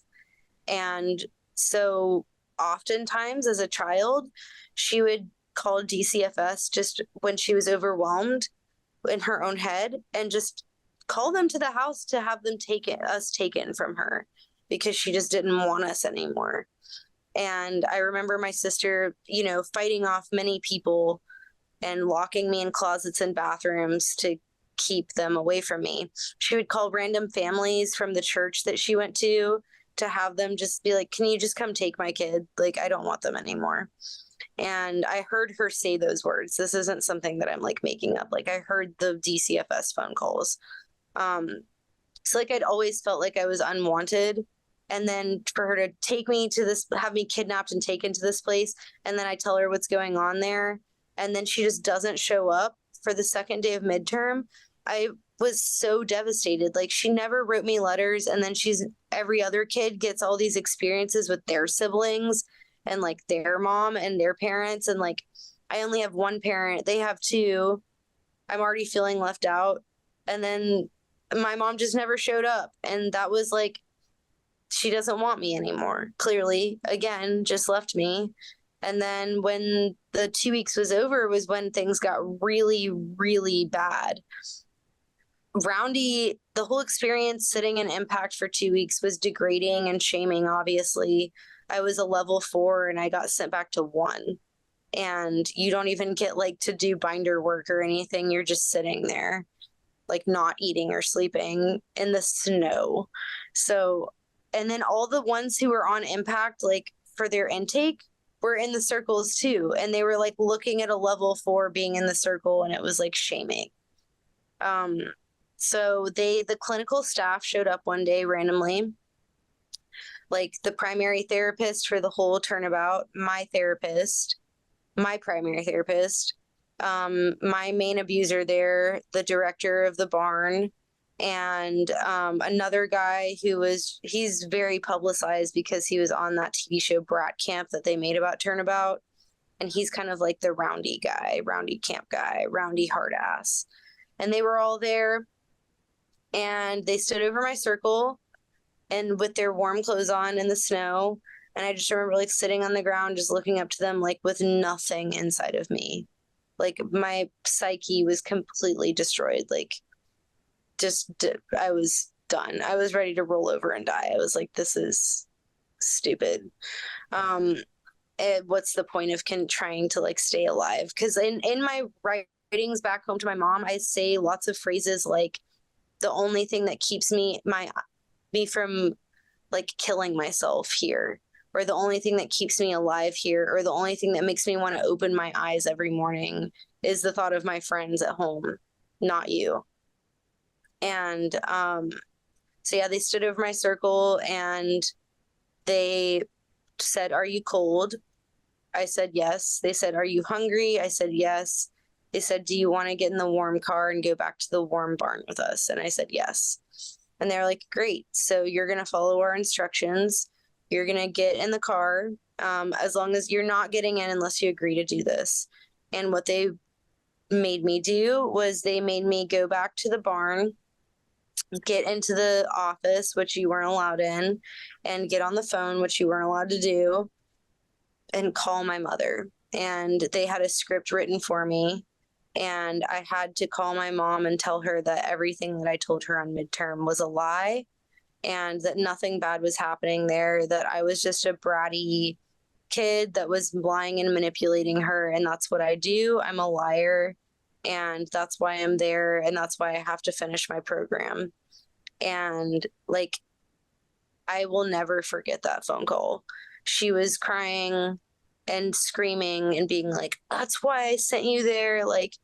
And so oftentimes as a child, she would called DCFS just when she was overwhelmed in her own head, and just call them to the house to have them taken from her because she just didn't want us anymore. And I remember my sister, fighting off many people and locking me in closets and bathrooms to keep them away from me. She would call random families from the church that she went to have them just be like, can you just come take my kid? Like, I don't want them anymore. And I heard her say those words. This isn't something that I'm like making up. Like, I heard the DCFS phone calls. So like, I'd always felt like I was unwanted. And then for her to take me to this, have me kidnapped and taken to this place, and then I tell her what's going on there, and then she just doesn't show up for the second day of midterm, I was so devastated. Like, she never wrote me letters, and then every other kid gets all these experiences with their siblings and like their mom and their parents, and like I only have one parent, they have two. I'm already feeling left out. And then my mom just never showed up, and that was like, she doesn't want me anymore. Clearly, again, just left me. And then when the 2 weeks was over was when things got really, really bad. Roundy, the whole experience sitting in Impact for 2 weeks was degrading and shaming, obviously. I was a level 4 and I got sent back to 1. And you don't even get like to do binder work or anything. You're just sitting there, like not eating or sleeping in the snow. So, and then all the ones who were on Impact, like for their intake, were in the circles too. And they were like looking at a level 4 being in the circle, and it was like shaming. So the clinical staff showed up one day randomly, like the primary therapist for the whole turnabout, my therapist, my primary therapist, my main abuser there, the director of the barn, and another guy he's very publicized because he was on that TV show Brat Camp that they made about Turnabout. And he's kind of like the roundy guy, roundy camp guy, roundy hard ass. And they were all there, and they stood over my circle and with their warm clothes on in the snow. And I just remember like sitting on the ground, just looking up to them, like with nothing inside of me. Like my psyche was completely destroyed. Like I was done. I was ready to roll over and die. I was like, this is stupid. What's the point of trying to like stay alive? Because in my writings back home to my mom, I say lots of phrases like, the only thing that keeps me from like killing myself here, or the only thing that keeps me alive here, or the only thing that makes me want to open my eyes every morning is the thought of my friends at home, not you. And so yeah, they stood over my circle and they said, "Are you cold?" I said yes. They said, "Are you hungry?" I said yes. They said, "Do you want to get in the warm car and go back to the warm barn with us?" And I said yes. And they're like, "Great. So you're going to follow our instructions. You're going to get in the car, as long as you're not getting in unless you agree to do this." And what they made me do was they made me go back to the barn, get into the office, which you weren't allowed in, and get on the phone, which you weren't allowed to do, and call my mother. And they had a script written for me. And I had to call my mom and tell her that everything that I told her on midterm was a lie, and that nothing bad was happening there, that I was just a bratty kid that was lying and manipulating her. And that's what I do. I'm a liar. And that's why I'm there. And that's why I have to finish my program. And like, I will never forget that phone call. She was crying and screaming and being like, "That's why I sent you there. Like,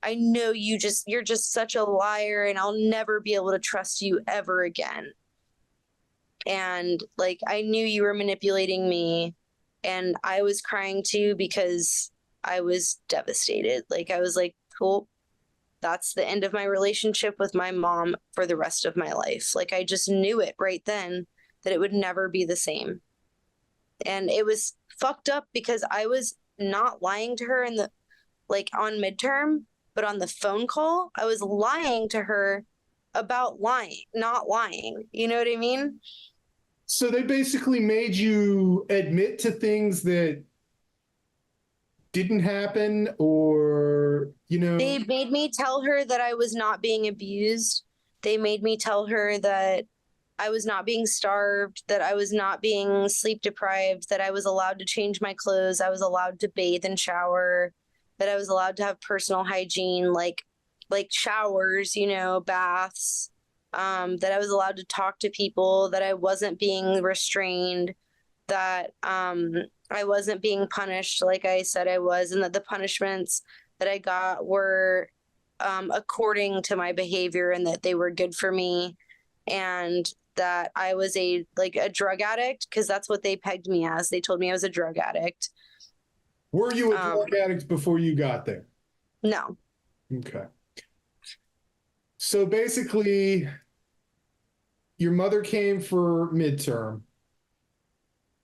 I know you're just such a liar, and I'll never be able to trust you ever again. And like, I knew you were manipulating me." And I was crying too because I was devastated. Like, I was like, cool, that's the end of my relationship with my mom for the rest of my life. Like, I just knew it right then that it would never be the same. And it was fucked up because I was not lying to her on midterm, but on the phone call, I was lying to her about not lying. You know what I mean? So they basically made you admit to things that didn't happen, or, They made me tell her that I was not being abused. They made me tell her that I was not being starved, that I was not being sleep deprived, that I was allowed to change my clothes, I was allowed to bathe and shower, that I was allowed to have personal hygiene, like showers, baths, that I was allowed to talk to people, that I wasn't being restrained, that I wasn't being punished like I said I was, and that the punishments that I got were according to my behavior and that they were good for me, and that I was a drug addict, because that's what they pegged me as. They told me I was a drug addict. Were you a drug addict before you got there? No. Okay. So basically, your mother came for midterm.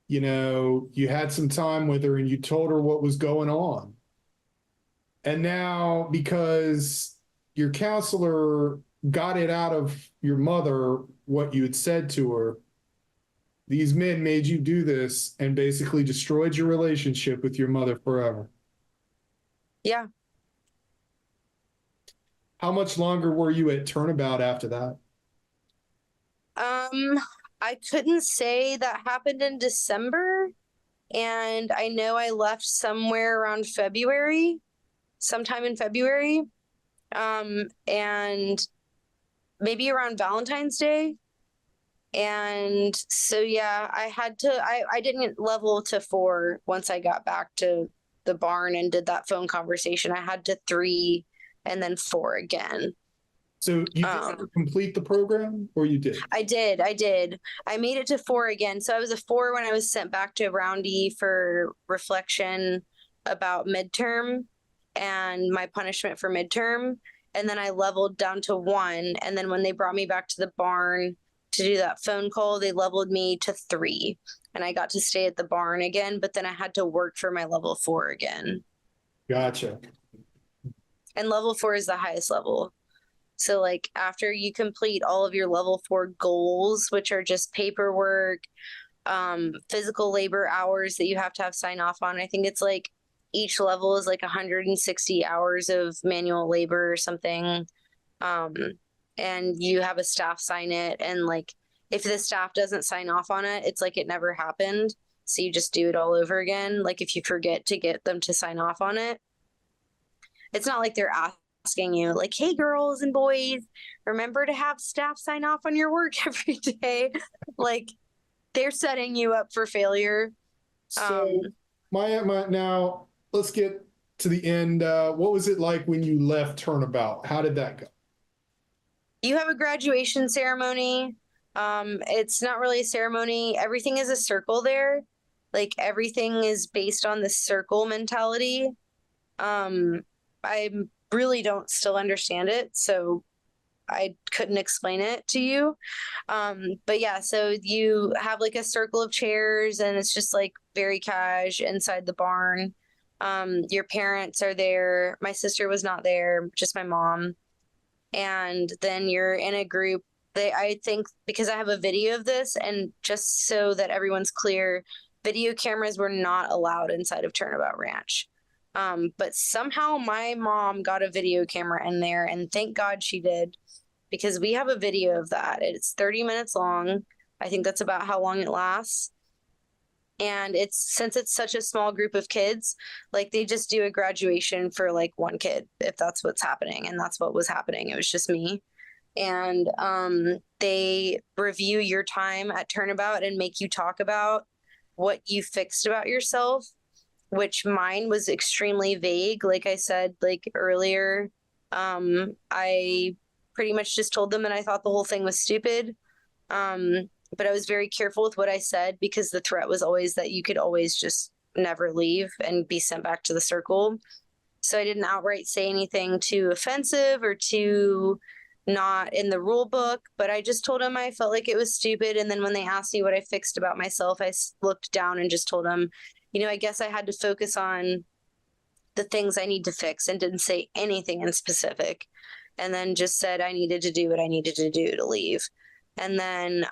You had some time with her and you told her what was going on. And now, because your counselor got it out of your mother, what you had said to her, these men made you do this and basically destroyed your relationship with your mother forever. Yeah. How much longer were you at Turnabout after that? I couldn't say. That happened in December, and I know I left somewhere around February, sometime in February, and maybe around Valentine's Day. And so, yeah, I didn't level to 4 once I got back to the barn and did that phone conversation. I had to 3 and then 4 again. So you didn't complete the program, or you did? I did. I made it to 4 again. So I was a 4 when I was sent back to Roundy for reflection about midterm and my punishment for midterm. And then I leveled down to 1. And then when they brought me back to the barn to do that phone call, they leveled me to 3. And I got to stay at the barn again, but then I had to work for my level 4 again. Gotcha. And level 4 is the highest level. So like after you complete all of your level 4 goals, which are just paperwork, physical labor hours that you have to have sign off on, I think it's like each level is like 160 hours of manual labor or something. And you have a staff sign it. And like, if the staff doesn't sign off on it, it's like it never happened. So you just do it all over again. Like if you forget to get them to sign off on it, it's not like they're asking you like, hey, girls and boys, remember to have staff sign off on your work every day. Like they're setting you up for failure. So now let's get to the end. What was it like when you left Turnabout? How did that go? You have a graduation ceremony. It's not really a ceremony. Everything is a circle there. Like everything is based on the circle mentality. I really don't still understand it, so I couldn't explain it to you. But yeah, so you have like a circle of chairs and it's just like very cash inside the barn. Your parents are there. My sister was not there, just my mom. And then you're in a group. I think because I have a video of this, and just so that everyone's clear, video cameras were not allowed inside of Turnabout Ranch. But somehow my mom got a video camera in there, and thank God she did, because we have a video of that. It's 30 minutes long. I think that's about how long it lasts. And since it's such a small group of kids, like they just do a graduation for like one kid, if that's what's happening. And that's what was happening. It was just me. And they review your time at Turnabout and make you talk about what you fixed about yourself, which mine was extremely vague. Like I said, like earlier, I pretty much just told them that I thought the whole thing was stupid. But I was very careful with what I said, because the threat was always that you could always just never leave and be sent back to the circle. So I didn't outright say anything too offensive or too not in the rule book, but I just told them I felt like it was stupid. And then when they asked me what I fixed about myself, I looked down and just told them, I guess I had to focus on the things I need to fix, and didn't say anything in specific. And then just said I needed to do what I needed to do to leave. And then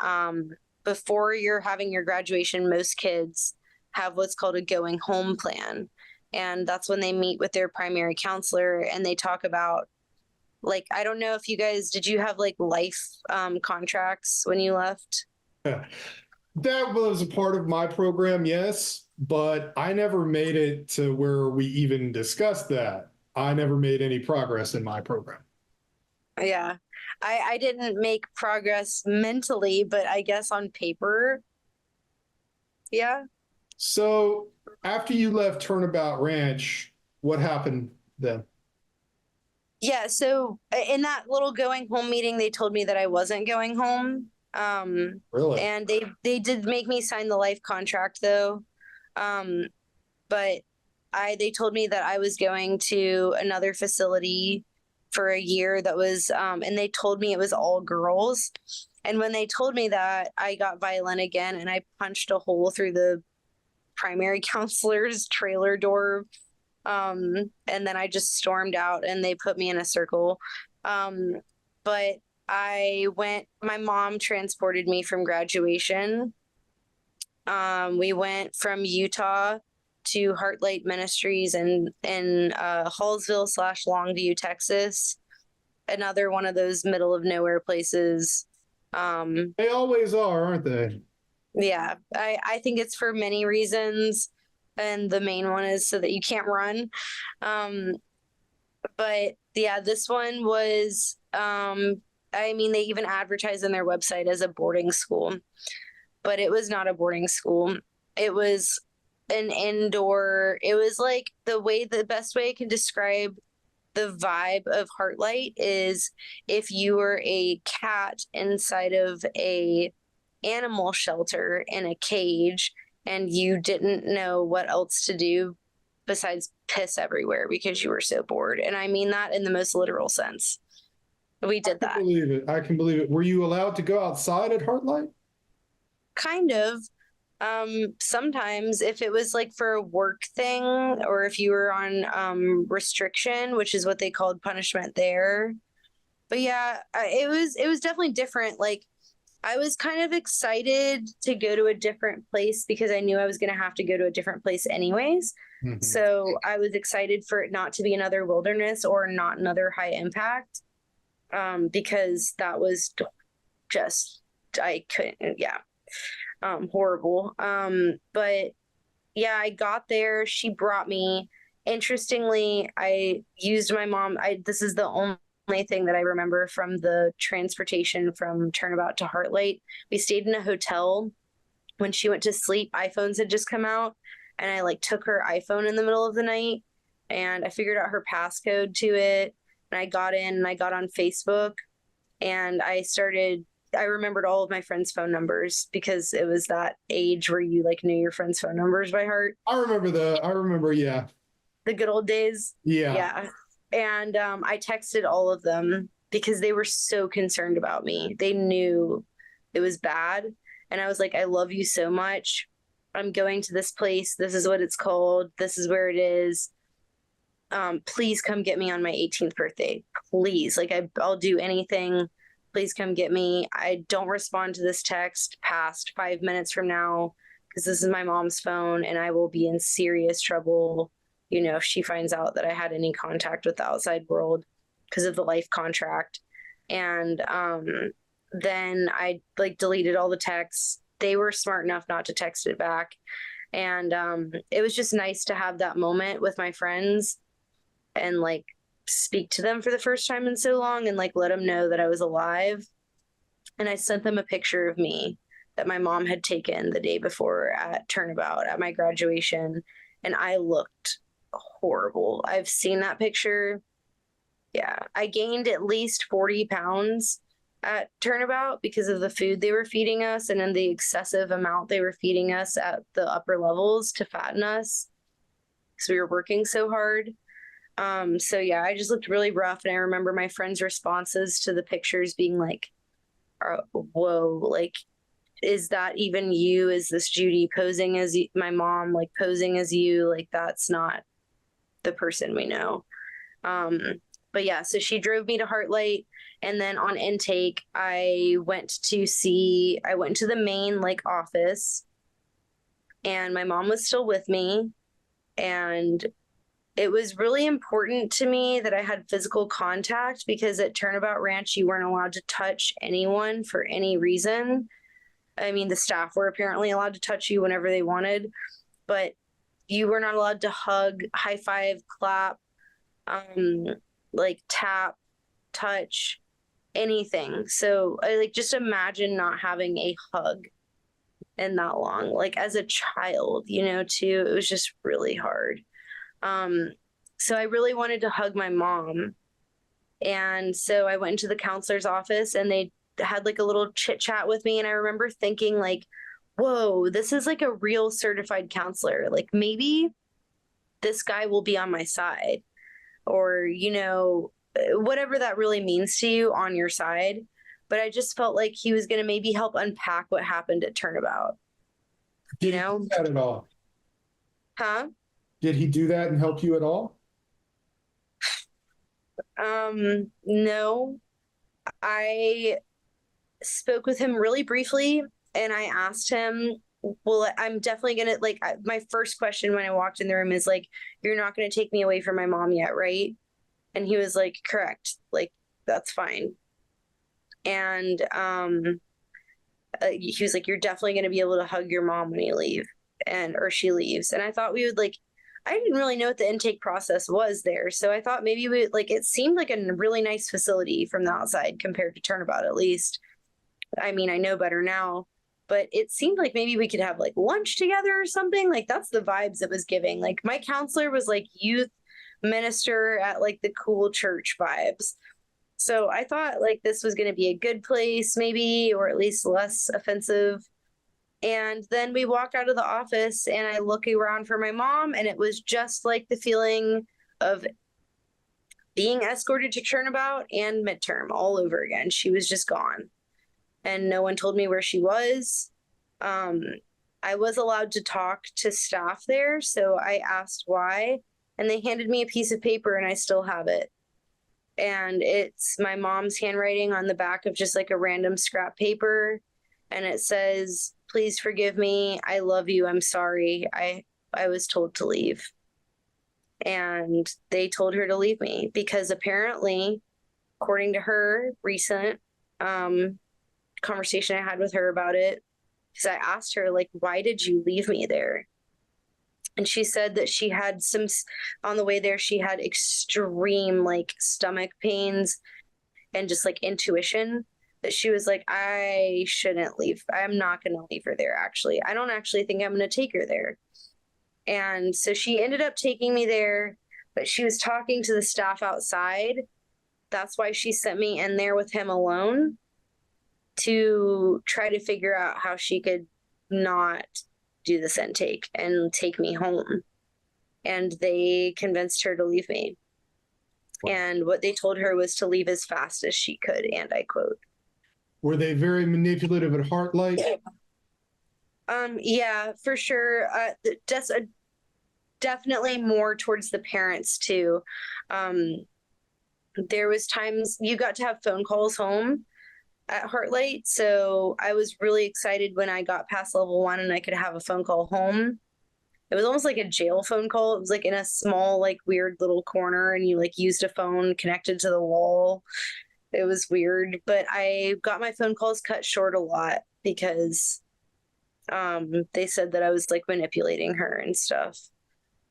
before you're having your graduation, most kids have what's called a going home plan. and that's when they meet with their primary counselor and they talk about, like, I don't know if you guys, did you have like life contracts when you left? That was a part of my program, yes, but I never made it to where we even discussed that. I never made any progress in my program. Yeah. I didn't make progress mentally, but I guess on paper, yeah. So after you left Turnabout Ranch, what happened then? Yeah, so in that little going home meeting, they told me that I wasn't going home. Really? And they did make me sign the life contract though. Um, but they told me that I was going to another facility for a year that was and they told me it was all girls. And when they told me that, I got violent again and I punched a hole through the primary counselor's trailer door. And then I just stormed out and they put me in a circle. But my mom transported me from graduation. We went from Utah to Heartlight Ministries in Hallsville / Longview, Texas. Another one of those middle of nowhere places. They always are, aren't they? Yeah, I think it's for many reasons. And the main one is so that you can't run. But yeah, this one was, I mean, they even advertise on their website as a boarding school, but it was not a boarding school. It was an indoor, it was like the best way I can describe the vibe of Heartlight is if you were a cat inside of a animal shelter in a cage and you didn't know what else to do besides piss everywhere because you were so bored. And I mean that in the most literal sense. We did that. I can believe it. I can believe it. Were you allowed to go outside at Heartlight? Kind of. Sometimes if it was like for a work thing or if you were on restriction, which is what they called punishment there. But yeah, it was definitely different. Like I was kind of excited to go to a different place because I knew I was going to have to go to a different place anyways. Mhm. So I was excited for it not to be another wilderness or not another high impact, because that was just, I couldn't, yeah, horrible. But yeah, I got there. She brought me. Interestingly, I used my mom. This is the only thing that I remember from the transportation from Turnabout to Heartlight. We stayed in a hotel. When she went to sleep, iPhones had just come out, and I like took her iPhone in the middle of the night, and I figured out her passcode to it, and I got in and I got on Facebook, and I remembered all of my friends' phone numbers because it was that age where you like knew your friends' phone numbers by heart. I remember yeah. The good old days. Yeah. Yeah. And I texted all of them because they were so concerned about me. They knew it was bad. And I was like, I love you so much. I'm going to this place. This is what it's called. This is where it is. Please come get me on my 18th birthday. Please. Like, I'll do anything. Please come get me. I don't respond to this text past 5 minutes from now because this is my mom's phone and I will be in serious trouble, you know, if she finds out that I had any contact with the outside world because of the life contract. And then I like deleted all the texts. They were smart enough not to text it back. And it was just nice to have that moment with my friends and like speak to them for the first time in so long and like let them know that I was alive. And I sent them a picture of me that my mom had taken the day before at Turnabout at my graduation. And I looked horrible. I've seen that picture. Yeah. I gained at least 40 pounds at Turnabout because of the food they were feeding us and then the excessive amount they were feeding us at the upper levels to fatten us because we were working so hard. So yeah, I just looked really rough. And I remember my friends' responses to the pictures being like, whoa, like, is that even you? Is this Judy posing as my mom, like posing as you? Like, that's not the person we know. But yeah, so she drove me to Heartlight. And then on intake, I went to the main like office and my mom was still with me. And it was really important to me that I had physical contact because at Turnabout Ranch, you weren't allowed to touch anyone for any reason. I mean, the staff were apparently allowed to touch you whenever they wanted, but you were not allowed to hug, high five, clap, like tap, touch, anything. So I like just imagine not having a hug in that long, like as a child, you know, too. It was just really hard. So I really wanted to hug my mom. And so I went into the counselor's office and they had like a little chit chat with me. And I remember thinking, like, whoa, this is like a real certified counselor. Like maybe this guy will be on my side, or, you know, whatever that really means to you, on your side. But I just felt like he was going to maybe help unpack what happened at Turnabout. Did You know? he do that at all? Huh? Did he do that and help you at all? No. I spoke with him really briefly and I asked him, well, I'm definitely gonna like my first question when I walked in the room is like, you're not gonna take me away from my mom yet, right? And he was like, correct, like that's fine. And he was like, you're definitely gonna be able to hug your mom when you leave, and or she leaves. And I thought we would like, I didn't really know what the intake process was there, so I thought maybe we like, it seemed like a really nice facility from the outside compared to Turnabout, at least. I mean, I know better now, but it seemed like maybe we could have like lunch together or something. Like that's the vibes it was giving. Like my counselor was like youth minister at like the cool church vibes. So I thought like this was going to be a good place, maybe, or at least less offensive. And then we walk out of the office and I look around for my mom, and it was just like the feeling of being escorted to Turnabout and midterm all over again. She was just gone. And no one told me where she was. I was allowed to talk to staff there, so I asked why, and they handed me a piece of paper, and I still have it. And it's my mom's handwriting on the back of just like a random scrap paper, and it says, "Please forgive me. I love you. I'm sorry. I was told to leave." And they told her to leave me because apparently, according to her recent conversation I had with her about it, because I asked her, like, why did you leave me there? And she said that she had some, on the way there, she had extreme like stomach pains and just like intuition that she was like, I shouldn't leave. I'm not going to leave her there. Actually, I don't actually think I'm going to take her there. And so she ended up taking me there, but she was talking to the staff outside. That's why she sent me in there with him alone, to try to figure out how she could not do this intake and take me home. And they convinced her to leave me. Wow. And what they told her was to leave as fast as she could. And I quote, were they very manipulative at Heartlight? Yeah, for sure. Just definitely more towards the parents too. There was times you got to have phone calls home at Heartlight. So I was really excited when I got past level 1 and I could have a phone call home. It was almost like a jail phone call. It was like in a small, like weird little corner, and you like used a phone connected to the wall. It was weird, but I got my phone calls cut short a lot because they said that I was like manipulating her and stuff.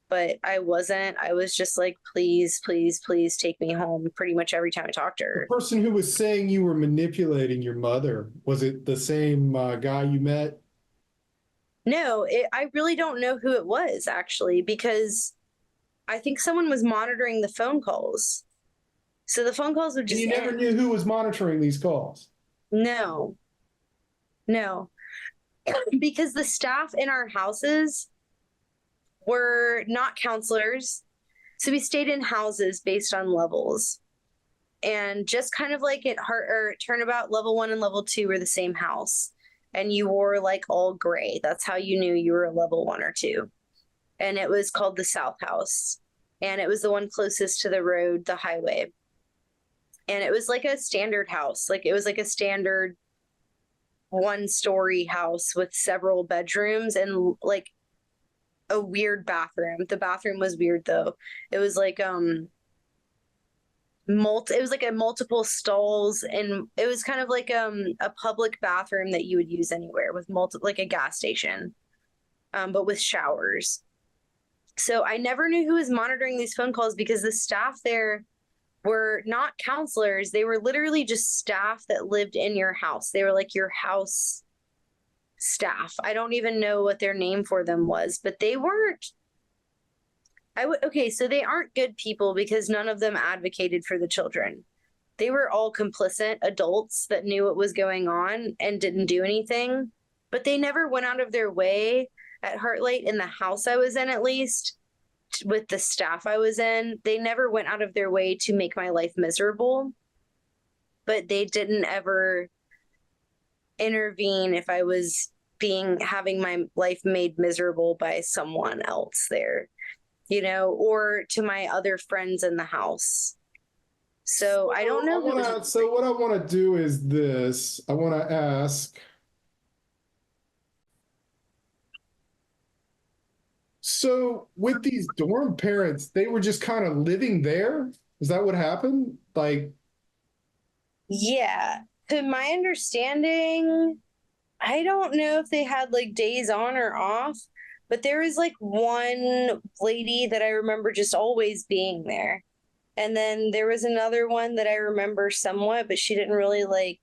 But I wasn't. I was just like, please, please, please take me home pretty much every time I talked to her. The person who was saying you were manipulating your mother, was it the same guy you met? No, I really don't know who it was, actually, because I think someone was monitoring the phone calls. So the phone calls would just You never knew who was monitoring these calls? No. Because the staff in our houses were not counselors. So we stayed in houses based on levels. And just kind of like at Turnabout, level 1 and level 2 were the same house. And you wore like all gray. That's how you knew you were a level 1 or 2. And it was called the South House. And it was the one closest to the road, the highway. And it was like a standard house. Like it was like a standard 1-story house with several bedrooms, and like a weird bathroom. The bathroom was weird though. It was like it was like a multiple stalls, and it was kind of like a public bathroom that you would use anywhere with like a gas station, but with showers. So I never knew who was monitoring these phone calls because the staff there were not counselors. They were literally just staff that lived in your house. They were like your house staff. I don't even know what their name for them was, but they weren't. Okay, so they aren't good people because none of them advocated for the children. They were all complicit adults that knew what was going on and didn't do anything, but they never went out of their way at Heartlight, in the house I was in, at least with the staff I was in. They never went out of their way to make my life miserable, but they didn't ever intervene if I was having my life made miserable by someone else there, you know, or to my other friends in the house. So I don't know. So what I want to do is this. I want to ask. So with these dorm parents, they were just kind of living there? Is that what happened? Like, yeah, to my understanding, I don't know if they had like days on or off, but there was like one lady that I remember just always being there. And then there was another one that I remember somewhat, but she didn't really like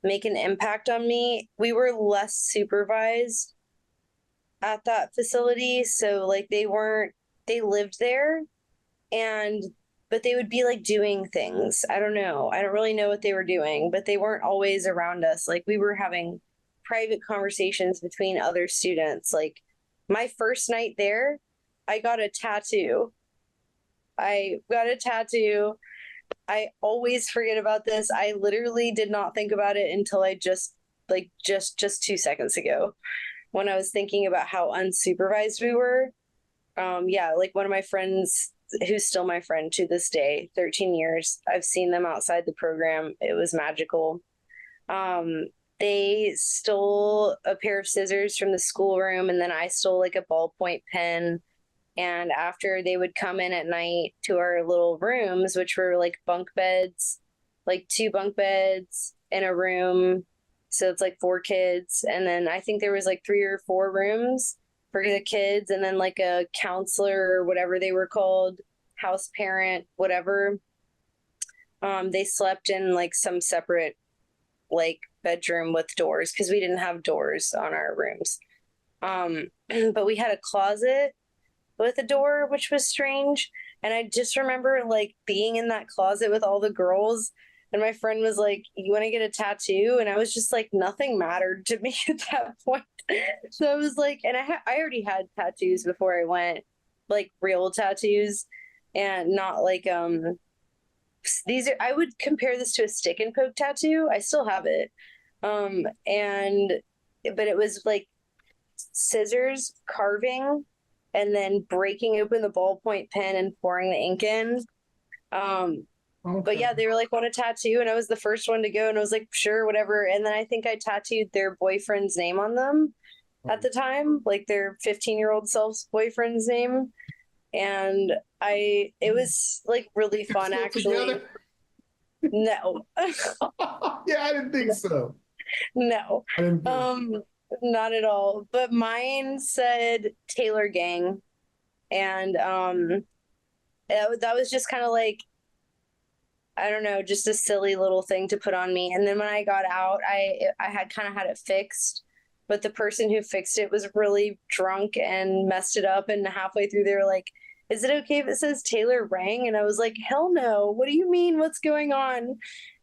make an impact on me. We were less supervised at that facility. So like they lived there, but they would be like doing things. I don't know. I don't really know what they were doing, but they weren't always around us. Like we were having private conversations between other students. Like my first night there, I got a tattoo. I always forget about this. I literally did not think about it until I just 2 seconds ago, when I was thinking about how unsupervised we were. Yeah, like one of my friends, who's still my friend to this day, 13 years, I've seen them outside the program. It was magical. They stole a pair of scissors from the schoolroom, and then I stole like a ballpoint pen. And after, they would come in at night to our little rooms, which were like bunk beds, like 2 bunk beds in a room. So it's like 4 kids. And then I think there was like 3 or 4 rooms for the kids, and then like a counselor or whatever they were called, house parent, whatever. They slept in like some separate like bedroom with doors because we didn't have doors on our rooms. But we had a closet with a door, which was strange. And I just remember like being in that closet with all the girls, and my friend was like, "You want to get a tattoo?" And I was just like, nothing mattered to me at that point. So I was like, and I already had tattoos before I went, like real tattoos, and not like I would compare this to a stick and poke tattoo. I still have it. But it was like scissors carving and then breaking open the ballpoint pen and pouring the ink in. okay. But yeah, they were like, "Want a tattoo?" And I was the first one to go, and I was like, "Sure, whatever." And then I think I tattooed their boyfriend's name on them at the time, like their 15-year-old self's boyfriend's name. And it was like really fun, actually. No. Yeah, I didn't think so. No. Not at all. But mine said Taylor Gang. And that was just kind of like, I don't know, just a silly little thing to put on me. And then when I got out, I had kind of had it fixed, but the person who fixed it was really drunk and messed it up. And halfway through, they were like, "Is it okay if it says Taylor Rang?" And I was like, "Hell no. What do you mean? What's going on?"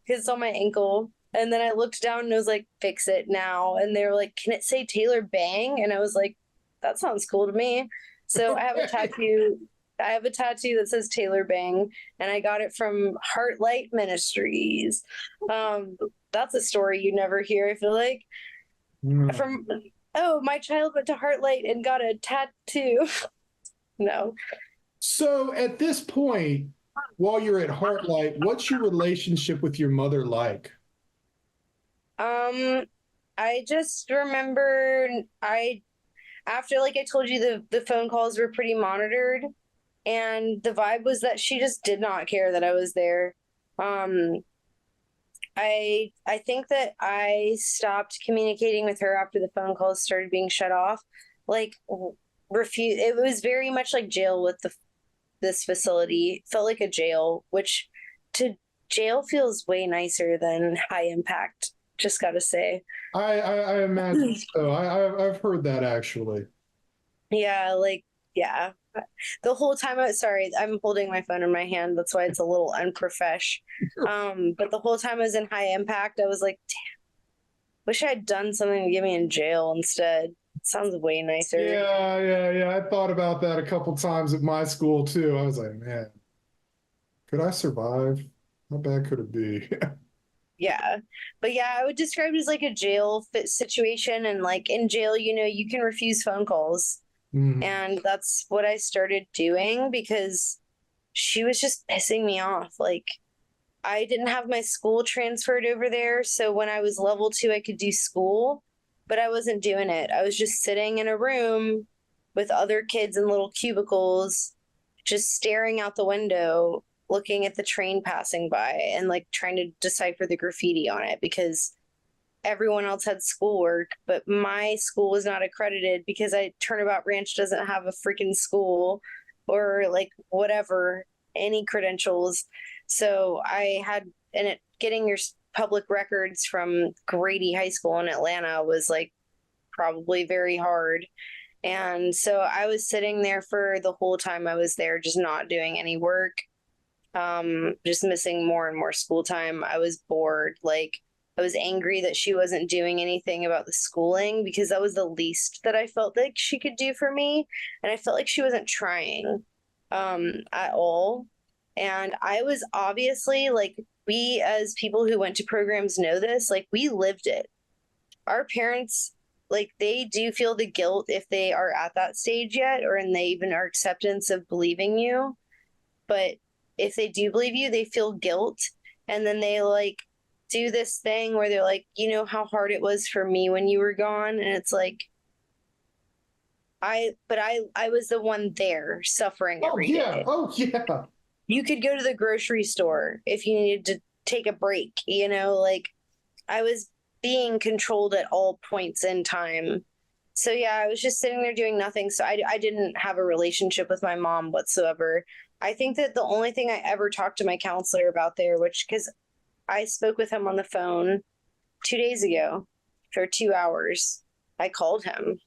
Because it's on my ankle. And then I looked down and I was like, "Fix it now." And they were like, "Can it say Taylor Bang?" And I was like, "That sounds cool to me." So I have a tattoo. I have a tattoo that says Taylor Bang, and I got it from Heartlight Ministries. That's a story you never hear, I feel like. From my child went to Heartlight and got a tattoo. No. So at this point, while you're at Heartlight, what's your relationship with your mother like? I just remember after, like I told you, the phone calls were pretty monitored, and the vibe was that she just did not care that I was there. Um, I think that I stopped communicating with her after the phone calls started being shut off. Like, refuse. It was very much like jail with this facility. Felt like a jail, which to jail feels way nicer than high impact. Just gotta say. I imagine so. I've heard that actually. Yeah, like, yeah. The whole time sorry, I'm holding my phone in my hand. That's why it's a little unprofesh. But the whole time I was in high impact, I was like, damn, wish I had done something to get me in jail instead. Sounds way nicer. Yeah. I thought about that a couple times at my school too. I was like, man, could I survive? How bad could it be? Yeah. But yeah, I would describe it as like a jail fit situation. And like in jail, you can refuse phone calls. Mhm. And that's what I started doing because she was just pissing me off. Like, I didn't have my school transferred over there. So when I was level 2, I could do school, but I wasn't doing it. I was just sitting in a room with other kids in little cubicles, just staring out the window, looking at the train passing by and like trying to decipher the graffiti on it because everyone else had schoolwork, but my school was not accredited because Turnabout Ranch doesn't have a freaking school or like whatever, any credentials. So I had, and getting your public records from Grady High School in Atlanta was like probably very hard. And so I was sitting there for the whole time I was there, just not doing any work, just missing more and more school time. I was bored. Like, I was angry that she wasn't doing anything about the schooling because that was the least that I felt like she could do for me. And I felt like she wasn't trying at all. And I was obviously like, we as people who went to programs know this, like, we lived it. Our parents, like, they do feel the guilt if they are at that stage yet, or in they even are acceptance of believing you. But if they do believe you, they feel guilt. And then they like do this thing where they're like, you know how hard it was for me when you were gone? And it's like, I was the one there suffering every day. Oh yeah. You could go to the grocery store if you needed to take a break, like I was being controlled at all points in time. So yeah, I was just sitting there doing nothing. So I didn't have a relationship with my mom whatsoever. I think that the only thing I ever talked to my counselor about there, which because I spoke with him on the phone 2 days ago for 2 hours. I called him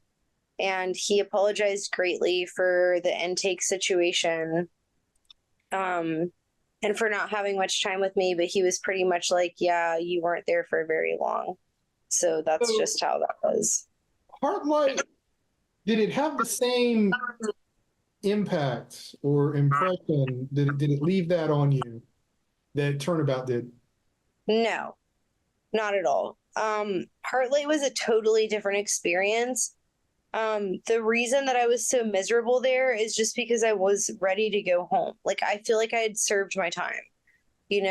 and he apologized greatly for the intake situation, and for not having much time with me. But he was pretty much like, yeah, you weren't there for very long. So that's So just how that was. Heartlight, did it have the same impact or impression? Did it leave that on you that Turnabout did? No, not at all. Heartlight was a totally different experience. The reason that I was so miserable there is just because I was ready to go home. Like, I feel like I had served my time, and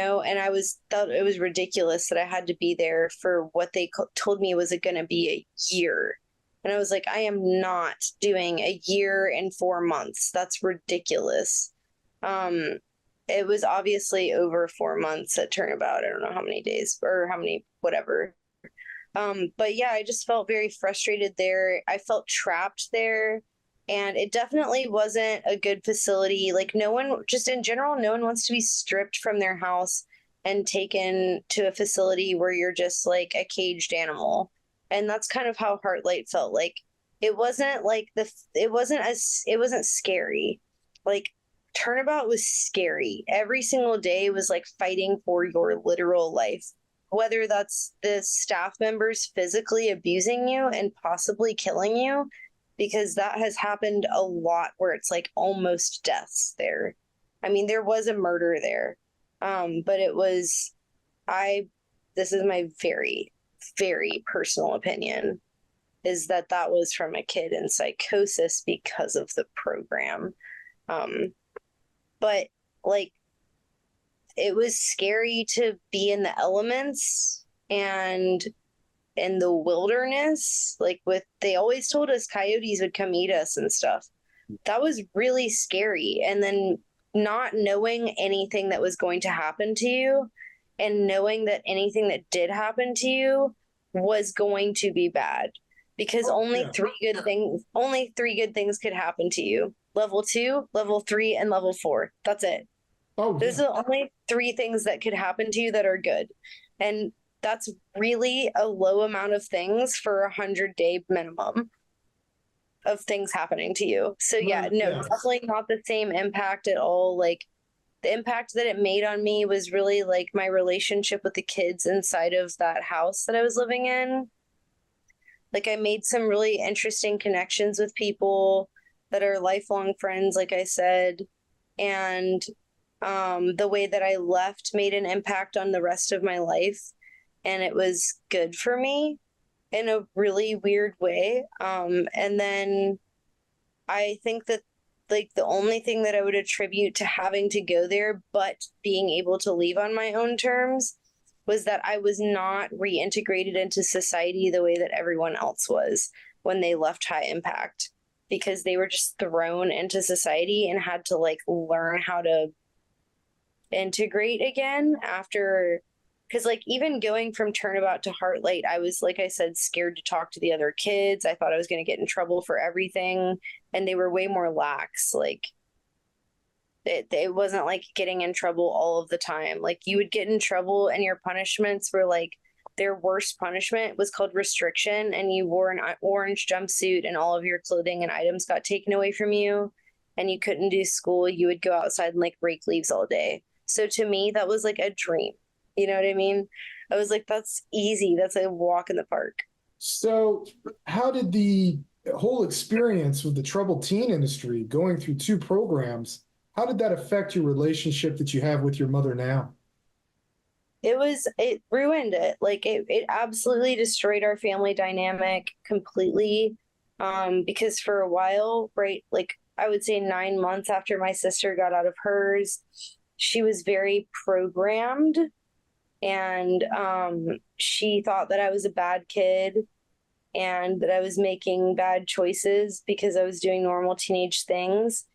thought it was ridiculous that I had to be there for what they told me was going to be a year. And I was like, I am not doing a year and 4 months. That's ridiculous. Um, it was obviously over 4 months at Turnabout. I don't know how many days or how many, whatever. But yeah, I just felt very frustrated there. I felt trapped there. And it definitely wasn't a good facility. Like, no one, just in general, no one wants to be stripped from their house and taken to a facility where you're just like a caged animal. And that's kind of how Heartlight felt. Like, it wasn't like it wasn't scary. Like, Turnabout was scary. Every single day was like fighting for your literal life, whether that's the staff members physically abusing you and possibly killing you, because that has happened a lot where it's like almost deaths there. I mean, there was a murder there. But it was, this is my very, very personal opinion, is that was from a kid in psychosis because of the program. But like, it was scary to be in the elements, and in the wilderness, like they always told us coyotes would come eat us and stuff. That was really scary. And then not knowing anything that was going to happen to you and knowing that anything that did happen to you was going to be bad because only three good things could happen to you. Level 2, level 3, and level 4. That's it. Those are the only 3 things that could happen to you that are good. And that's really a low amount of things for a 100-day minimum of things happening to you. So definitely not the same impact at all. Like the impact that it made on me was really like my relationship with the kids inside of that house that I was living in. Like I made some really interesting connections with people that are lifelong friends, like I said. And the way that I left made an impact on the rest of my life. And it was good for me in a really weird way. And then I think that like the only thing that I would attribute to having to go there, but being able to leave on my own terms, was that I was not reintegrated into society the way that everyone else was when they left High Impact, because they were just thrown into society and had to like learn how to integrate again after. Because like even going from Turnabout to Heartlight, I was, like I said, scared to talk to the other kids. I thought I was going to get in trouble for everything, and they were way more lax. Like it wasn't like getting in trouble all of the time. Like you would get in trouble and your punishments were like, their worst punishment was called restriction, and you wore an orange jumpsuit and all of your clothing and items got taken away from you and you couldn't do school. You would go outside and like rake leaves all day. So to me, that was like a dream. You know what I mean? I was like, that's easy. That's a walk in the park. So how did the whole experience with the troubled teen industry going through 2 programs, how did that affect your relationship that you have with your mother now? It ruined it. Like it absolutely destroyed our family dynamic completely. Because for a while, right, like I would say 9 months after my sister got out of hers, she was very programmed. And she thought that I was a bad kid and that I was making bad choices because I was doing normal teenage things.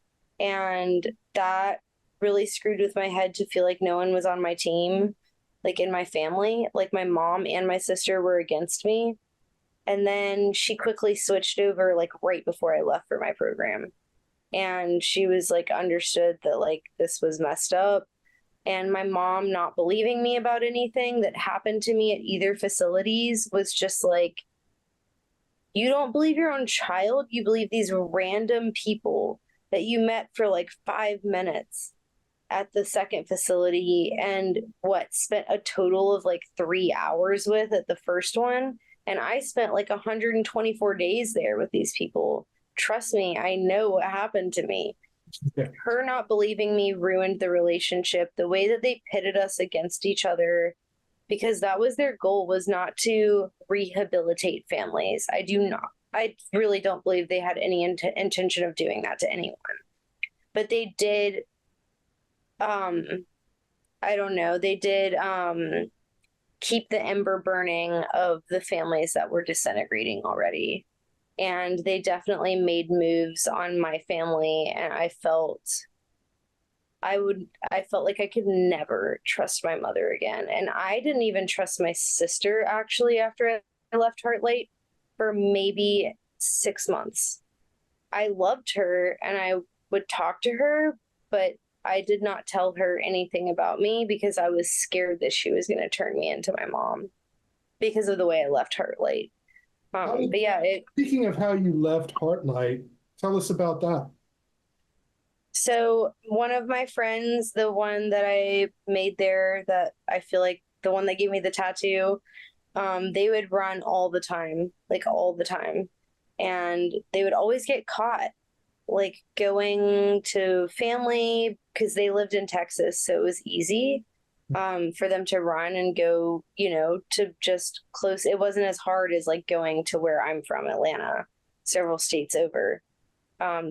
And that really screwed with my head to feel like no one was on my team, like in my family. Like my mom and my sister were against me. And then she quickly switched over like right before I left for my program. And she was like understood that like this was messed up. And my mom not believing me about anything that happened to me at either facilities was just like, you don't believe your own child, you believe these random people that you met for like 5 minutes at the second facility and spent a total of like 3 hours with at the first one. And I spent like 124 days there with these people. Trust me, I know what happened to me. Yeah. Her not believing me ruined the relationship. The way that they pitted us against each other, because that was their goal, was not to rehabilitate families. I really don't believe they had any intention of doing that to anyone. But they did, I don't know, they did keep the ember burning of the families that were disintegrating already. And they definitely made moves on my family, and I felt like I could never trust my mother again. And I didn't even trust my sister actually after I left Heartlight for maybe 6 months. I loved her and I would talk to her, but I did not tell her anything about me because I was scared that she was going to turn me into my mom because of the way I left Heartlight. But yeah, Speaking of how you left Heartlight, tell us about that. So one of my friends, the one that I made there, that I feel like the one that gave me the tattoo, they would run all the time, like all the time. And they would always get caught, like going to family because they lived in Texas. So it was easy for them to run and go, to just close. It wasn't as hard as like going to where I'm from, Atlanta, several states over.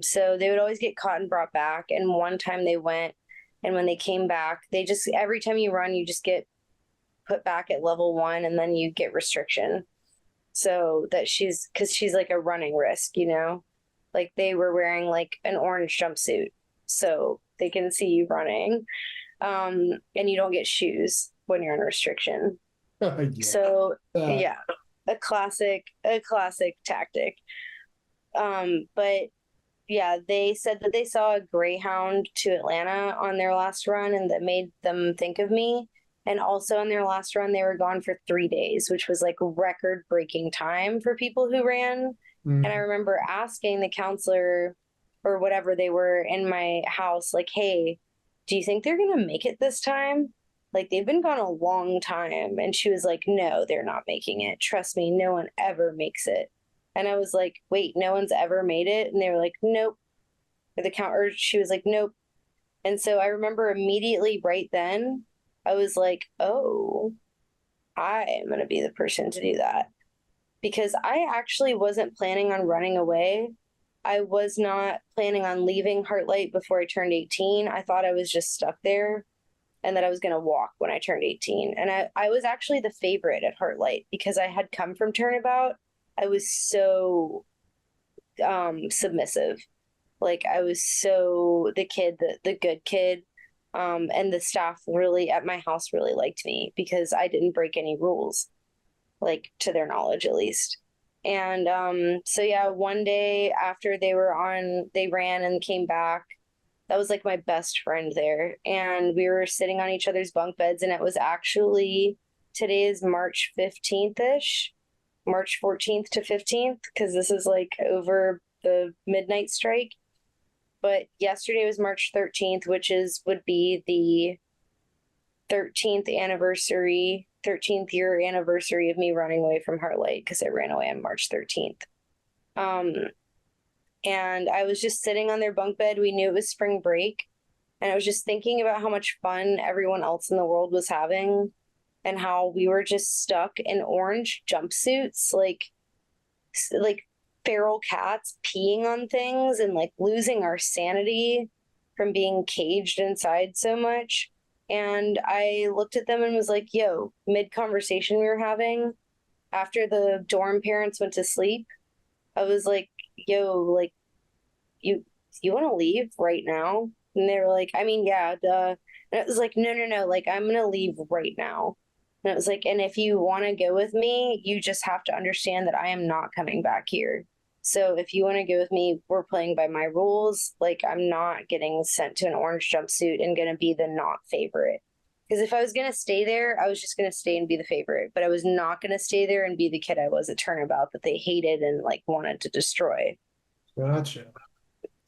So they would always get caught and brought back. And one time they went, and when they came back, every time you run, you just get put back at level 1 and then you get restriction. so that because she's like a running risk, like they were wearing like an orange jumpsuit so they can see you running. And you don't get shoes when you're in restriction. Yeah. So Uh, yeah, a classic tactic. But yeah, they said that they saw a Greyhound to Atlanta on their last run and that made them think of me. And also on their last run, they were gone for 3 days, which was like record breaking time for people who ran. And I mm, remember asking the counselor or whatever they were in my house, like, hey, do you think they're going to make it this time? Like, they've been gone a long time. And she was like, no, they're not making it. Trust me, no one ever makes it. And I was like, wait, no one's ever made it? And they were like, nope. Or she was like, nope. And so I remember immediately right then, I was like, oh, I am going to be the person to do that. Because I actually wasn't planning on running away. I was not planning on leaving Heartlight before I turned 18. I thought I was just stuck there and that I was going to walk when I turned 18. And I was actually the favorite at Heartlight because I had come from Turnabout. I was so submissive. Like I was so the kid, the good kid. And the staff really at my house really liked me because I didn't break any rules, like to their knowledge at least. And so yeah, one day after they ran and came back, that was like my best friend there. And we were sitting on each other's bunk beds, and it was actually today is March 15th ish, March 14th to 15th, because this is like over the midnight strike. But yesterday was March 13th, which would be the 13th year anniversary of me running away from Heartlight because I ran away on March 13th. Um, and I was just sitting on their bunk bed. We knew it was spring break. And I was just thinking about how much fun everyone else in the world was having and how we were just stuck in orange jumpsuits, like feral cats peeing on things and like losing our sanity from being caged inside so much. And I looked at them and was like, yo, mid conversation we were having after the dorm parents went to sleep, I was like, yo, like, you want to leave right now? And they were like, I mean, yeah, duh. And it was like, no, no, no, like, I'm going to leave right now. And it was like, and if you want to go with me, you just have to understand that I am not coming back here. So if you want to go with me, we're playing by my rules. Like, I'm not getting sent to an orange jumpsuit and going to be the not favorite. Because if I was going to stay there, I was just going to stay and be the favorite. But I was not going to stay there and be the kid I was at Turnabout that they hated and like wanted to destroy. gotcha.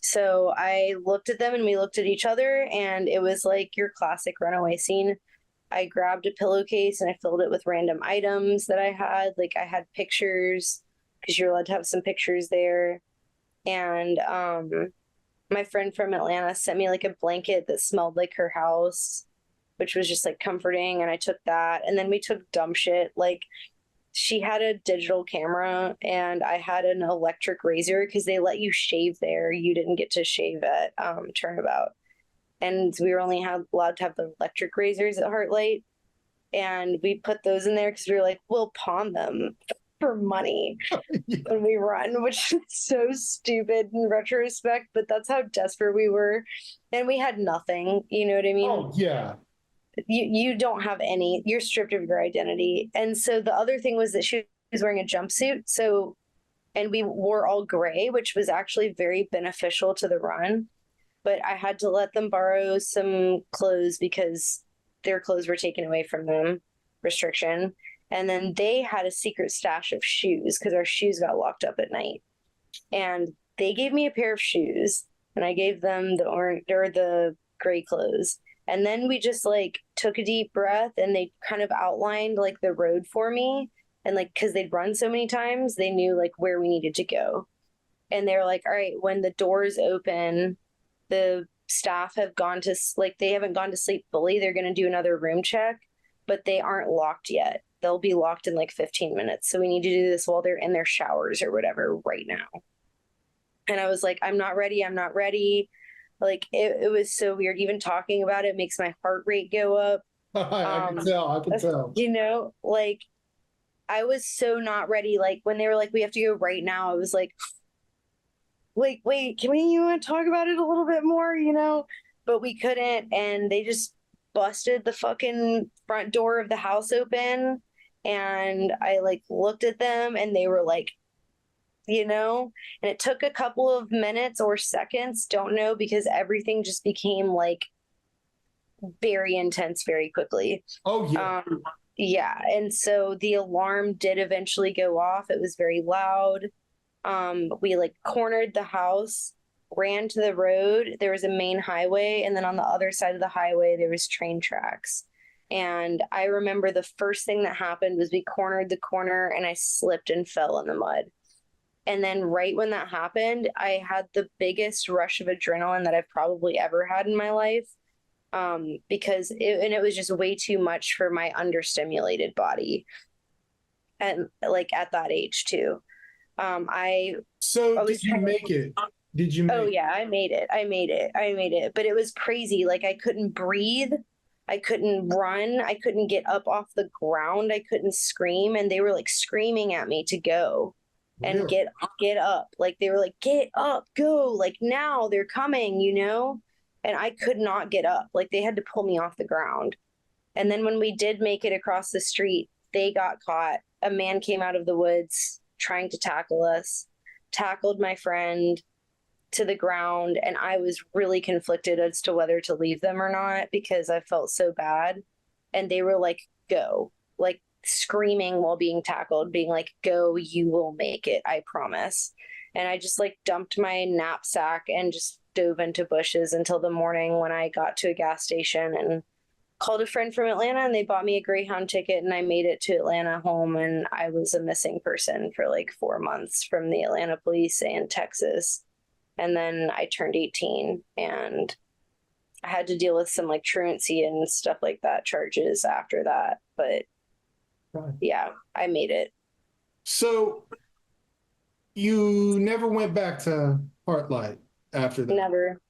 So I looked at them and we looked at each other, and it was like your classic runaway scene. I grabbed a pillowcase and I filled it with random items that I had. Like I had pictures because you're allowed to have some pictures there. And my friend from Atlanta sent me like a blanket that smelled like her house, which was just like comforting. And I took that. And then we took dumb shit. Like she had a digital camera and I had an electric razor because they let you shave there. You didn't get to shave at Turnabout. And we were only allowed to have the electric razors at Heartlight. And we put those in there because we were like, we'll pawn them for money Yeah. when we run, which is so stupid in retrospect, but that's how desperate we were. And we had nothing, you know what I mean? Oh, yeah. You don't have any, you're stripped of your identity. And so the other thing was that she was wearing a jumpsuit. So, and we wore all gray, which was actually very beneficial to the run. But I had to let them borrow some clothes because their clothes were taken away from them, restriction. And then they had a secret stash of shoes because our shoes got locked up at night. And they gave me a pair of shoes and I gave them the orange or the gray clothes. And then we just like took a deep breath and they kind of outlined like the road for me. And like, cause they'd run so many times, they knew like where we needed to go. And they were like, all right, when the doors open, the staff have gone to like, they haven't gone to sleep fully. They're going to do another room check, but they aren't locked yet. They'll be locked in like 15 minutes. So we need to do this while they're in their showers or whatever right now. And I was like, I'm not ready. I'm not ready. Like it was so weird. Even talking about it makes my heart rate go up. I can tell. I can tell. Like I was so not ready. Like when they were like, we have to go right now, I was like, wait, can we talk about it a little bit more, But we couldn't, and they just busted the fucking front door of the house open, and I like looked at them, and they were like, and it took a couple of minutes or seconds, don't know, because everything just became like very intense very quickly. Oh yeah. Yeah, and so the alarm did eventually go off. It was very loud. We like cornered the house, ran to the road. There was a main highway, and then on the other side of the highway there was train tracks. And I remember the first thing that happened was we cornered the corner and I slipped and fell in the mud. And then right when that happened, I had the biggest rush of adrenaline that I've probably ever had in my life. Because it was just way too much for my understimulated body. And like at that age too. I So was did you make it? Did you Oh make yeah, I made it. I made it. I made it. But it was crazy. Like I couldn't breathe. I couldn't run. I couldn't get up off the ground. I couldn't scream. And they were like screaming at me to go and really? get up. Like they were like, get up, go. Like now they're coming. And I could not get up. Like they had to pull me off the ground. And then when we did make it across the street, they got caught. A man came out of the woods trying to tackle us, tackled my friend to the ground, and I was really conflicted as to whether to leave them or not because I felt so bad. And they were like, go, like screaming while being tackled, being like, go, you will make it, I promise. And I just like dumped my knapsack and just dove into bushes until the morning when I got to a gas station and called a friend from Atlanta, and they bought me a Greyhound ticket, and I made it to Atlanta home, and I was a missing person for like 4 months from the Atlanta police and Texas. And then I turned 18 and I had to deal with some like truancy and stuff like that charges after that. But Right. yeah, I made it. So you never went back to Heartlight after that. Never.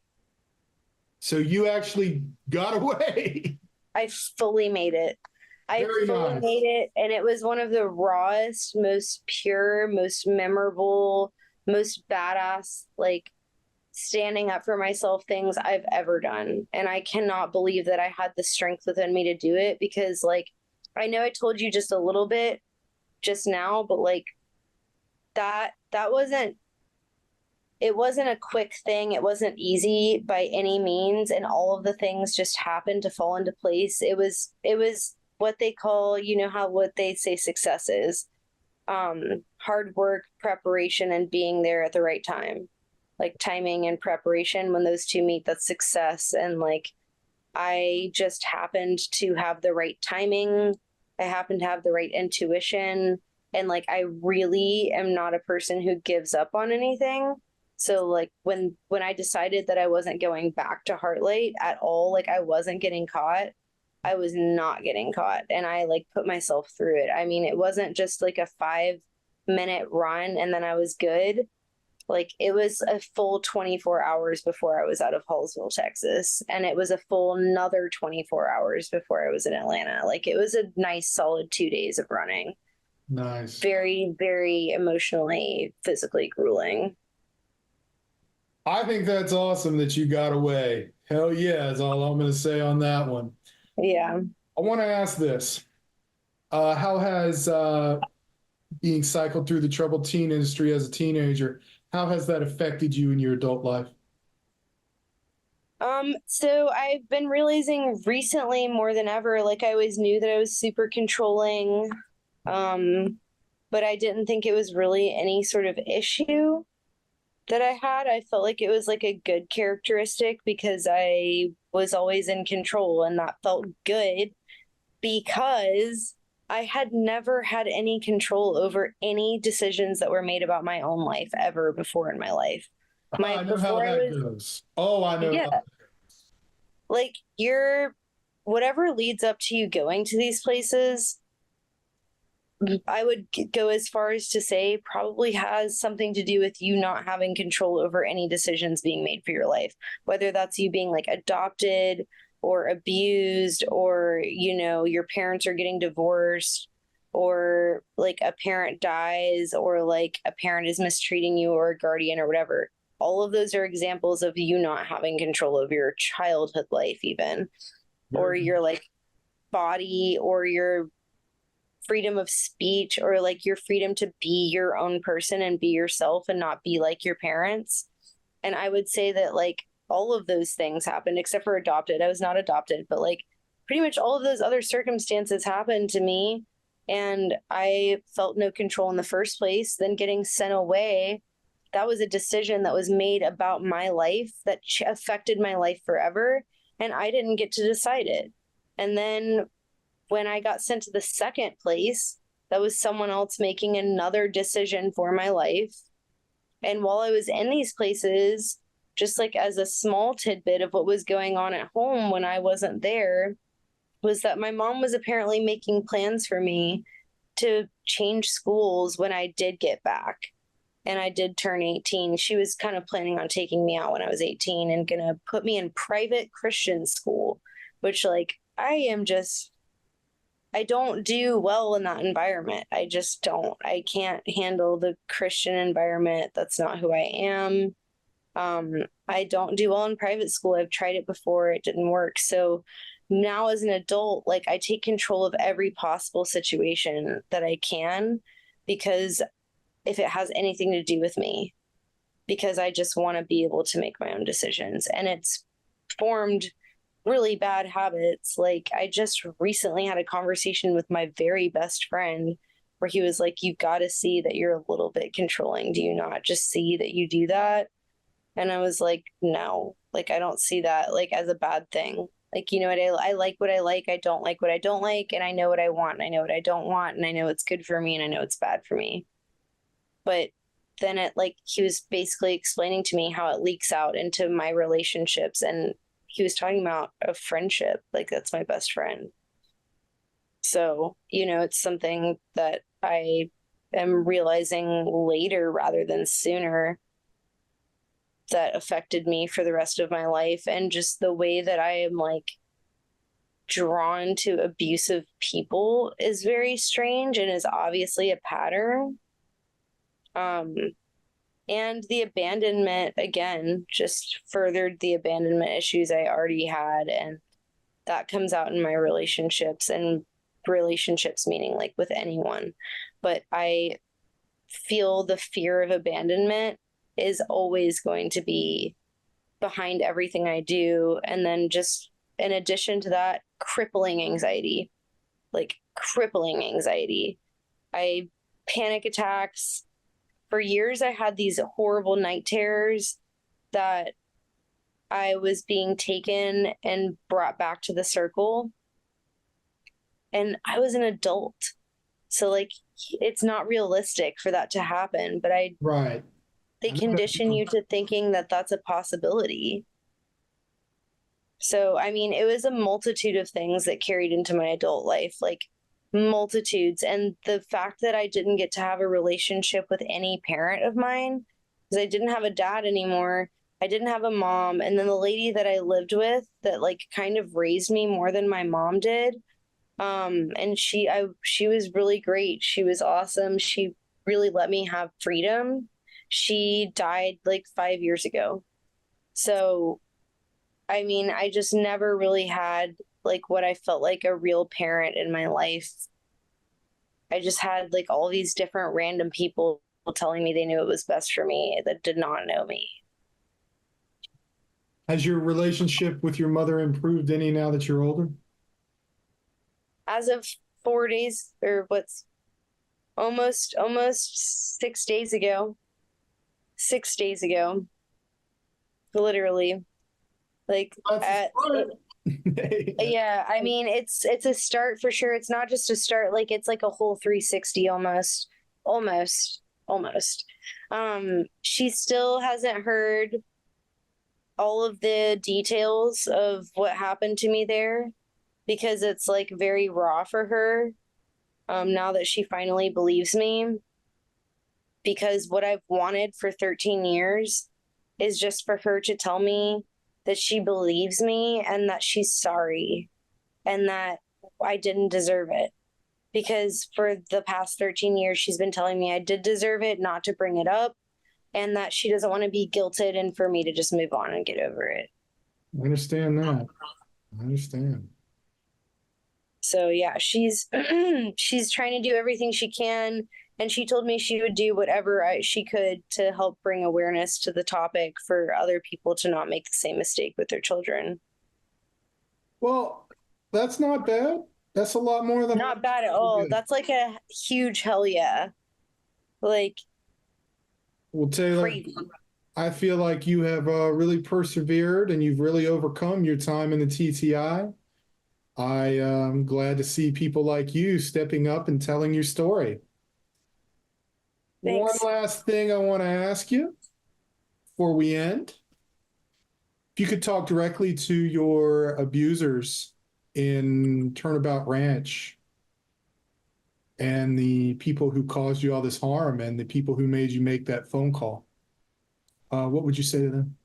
So you actually got away. I fully made it. I Very fully nice. made it. And it was one of the rawest, most pure, most memorable, most badass, like standing up for myself things I've ever done. And I cannot believe that I had the strength within me to do it because, like, I know I told you just a little bit just now, but like that wasn't it wasn't a quick thing. It wasn't easy by any means, and all of the things just happened to fall into place. It was what they call, how what they say success is. Hard work, preparation, and being there at the right time. Like timing and preparation, when those two meet, that's success. And like I just happened to have the right timing. I happened to have the right intuition. And like I really am not a person who gives up on anything. So like when I decided that I wasn't going back to Heartlight at all, like I wasn't getting caught, I was not getting caught. And I like put myself through it. I mean, it wasn't just like a 5-minute run and then I was good. Like it was a full 24 hours before I was out of Hallsville, Texas. And it was a full another 24 hours before I was in Atlanta. Like it was a nice solid 2 days of running. Nice. Very, very emotionally, physically grueling. I think that's awesome that you got away. Hell yeah, is all I'm going to say on that one. Yeah. I want to ask this. How has being cycled through the troubled teen industry as a teenager, how has that affected you in your adult life? So I've been realizing recently more than ever, like I always knew that I was super controlling, but I didn't think it was really any sort of issue that I had. I felt like it was like a good characteristic because I was always in control and that felt good because I had never had any control over any decisions that were made about my own life ever before in my life. I know how that goes. Oh, I know. Yeah, like you're whatever leads up to you going to these places, I would go as far as to say probably has something to do with you not having control over any decisions being made for your life, whether that's you being like adopted or abused or, your parents are getting divorced or like a parent dies, or like a parent is mistreating you, or a guardian or whatever. All of those are examples of you not having control of your childhood life, even, or your like body, or your freedom of speech, or like your freedom to be your own person and be yourself and not be like your parents. And I would say that like all of those things happened, except for adopted. I was not adopted, but like pretty much all of those other circumstances happened to me. And I felt no control in the first place. Then getting sent away, that was a decision that was made about my life that affected my life forever. And I didn't get to decide it. And then when I got sent to the second place, that was someone else making another decision for my life. And while I was in these places, just like as a small tidbit of what was going on at home when I wasn't there, was that my mom was apparently making plans for me to change schools when I did get back and I did turn 18. She was kind of planning on taking me out when I was 18 and gonna put me in private Christian school, which like I don't do well in that environment. I just don't. I can't handle the Christian environment. That's not who I am. I don't do well in private school. I've tried it before. It didn't work. So now as an adult, like I take control of every possible situation that I can, because if it has anything to do with me, because I just want to be able to make my own decisions. And it's formed really bad habits. Like I just recently had a conversation with my very best friend where he was like, you got to see that you're a little bit controlling. Do you not just see that you do that? And I was like, no, like I don't see that like as a bad thing. Like, you know what, I like what I like, I don't like what I don't like, and I know what I want, and I know what I don't want, and I know it's good for me, and I know it's bad for me. But then it like he was basically explaining to me how it leaks out into my relationships, and he was talking about a friendship, like that's my best friend. So, you know, it's something that I am realizing later rather than sooner that affected me for the rest of my life. And just the way that I am like drawn to abusive people is very strange and is obviously a pattern. And the abandonment, again, just furthered the abandonment issues I already had. And that comes out in my relationships, and relationships meaning like with anyone. But I feel the fear of abandonment is always going to be behind everything I do. And then just in addition to that, crippling anxiety, like crippling anxiety. I panic attacks. For years, I had these horrible night terrors that I was being taken and brought back to the circle. And I was an adult. So, like, it's not realistic for that to happen. But Right. they condition you to thinking that that's a possibility. So, I mean, it was a multitude of things that carried into my adult life, like multitudes. And the fact that I didn't get to have a relationship with any parent of mine, because I didn't have a dad anymore. I didn't have a mom. And then the lady that I lived with that like kind of raised me more than my mom did. And she was really great. She was awesome. She really let me have freedom. She died like 5 years ago. So, I mean, I just never really had like what I felt like a real parent in my life. I just had like all these different random people telling me they knew it was best for me that did not know me. Has your relationship with your mother improved any now that you're older? As of 4 days, or what's almost 6 days ago. 6 days ago. Literally. Like yeah, I mean it's a start for sure. It's not just a start, like it's like a whole 360 almost. She still hasn't heard all of the details of what happened to me there, because it's like very raw for her now that she finally believes me. Because what I've wanted for 13 years is just for her to tell me that she believes me and that she's sorry and that I didn't deserve it. because for the past 13 years, she's been telling me I did deserve it, not to bring it up, and that she doesn't want to be guilted and for me to just move on and get over it. I understand that. I understand. So yeah, she's she's trying to do everything she can, and she told me she would do whatever she could to help bring awareness to the topic for other people to not make the same mistake with their children. Well, that's not bad. That's a lot more than Not bad at all. That's like a huge hell yeah. Like, well, Taylor, crazy. I feel like you have really persevered and you've really overcome your time in the TTI. I am glad to see people like you stepping up and telling your story. Thanks. One last thing I want to ask you before we end. If you could talk directly to your abusers in Turnabout Ranch and the people who caused you all this harm and the people who made you make that phone call, what would you say to them?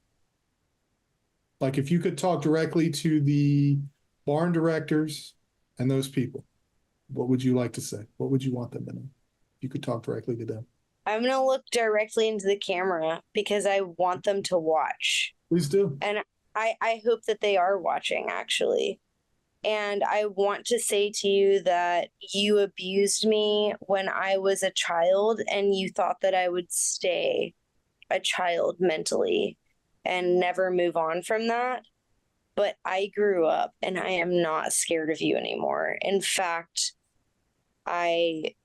Like if you could talk directly to the barn directors and those people, what would you like to say? What would you want them to know? If you could talk directly to them. I'm going to look directly into the camera because I want them to watch. Please do. And I hope that they are watching, actually. And I want to say to you that you abused me when I was a child, and you thought that I would stay a child mentally and never move on from that. But I grew up and I am not scared of you anymore. In fact, I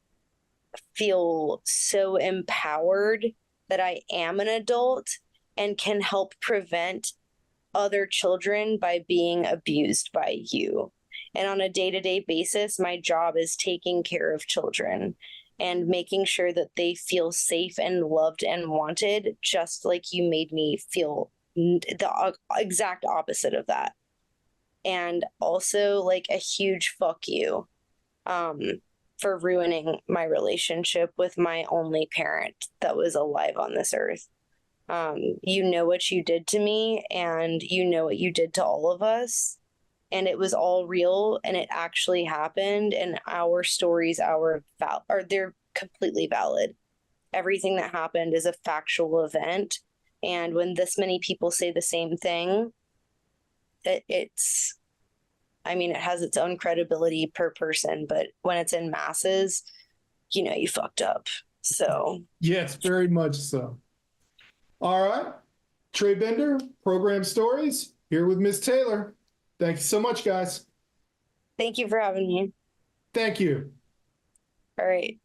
feel so empowered that I am an adult and can help prevent other children by being abused by you. And on a day-to-day basis, my job is taking care of children and making sure that they feel safe and loved and wanted, just like you made me feel the exact opposite of that. And also, like, a huge fuck you for ruining my relationship with my only parent that was alive on this earth. You know what you did to me, and you know what you did to all of us, and it was all real, and it actually happened, and our stories they're completely valid. Everything that happened is a factual event, and when this many people say the same thing, it's I mean, it has its own credibility per person, but when it's in masses, you fucked up. So yes, very much so. All right. Trey Bender, Program Stories, here with Miss Taylor. Thank you so much, guys. thank you for having me. Thank you. All right.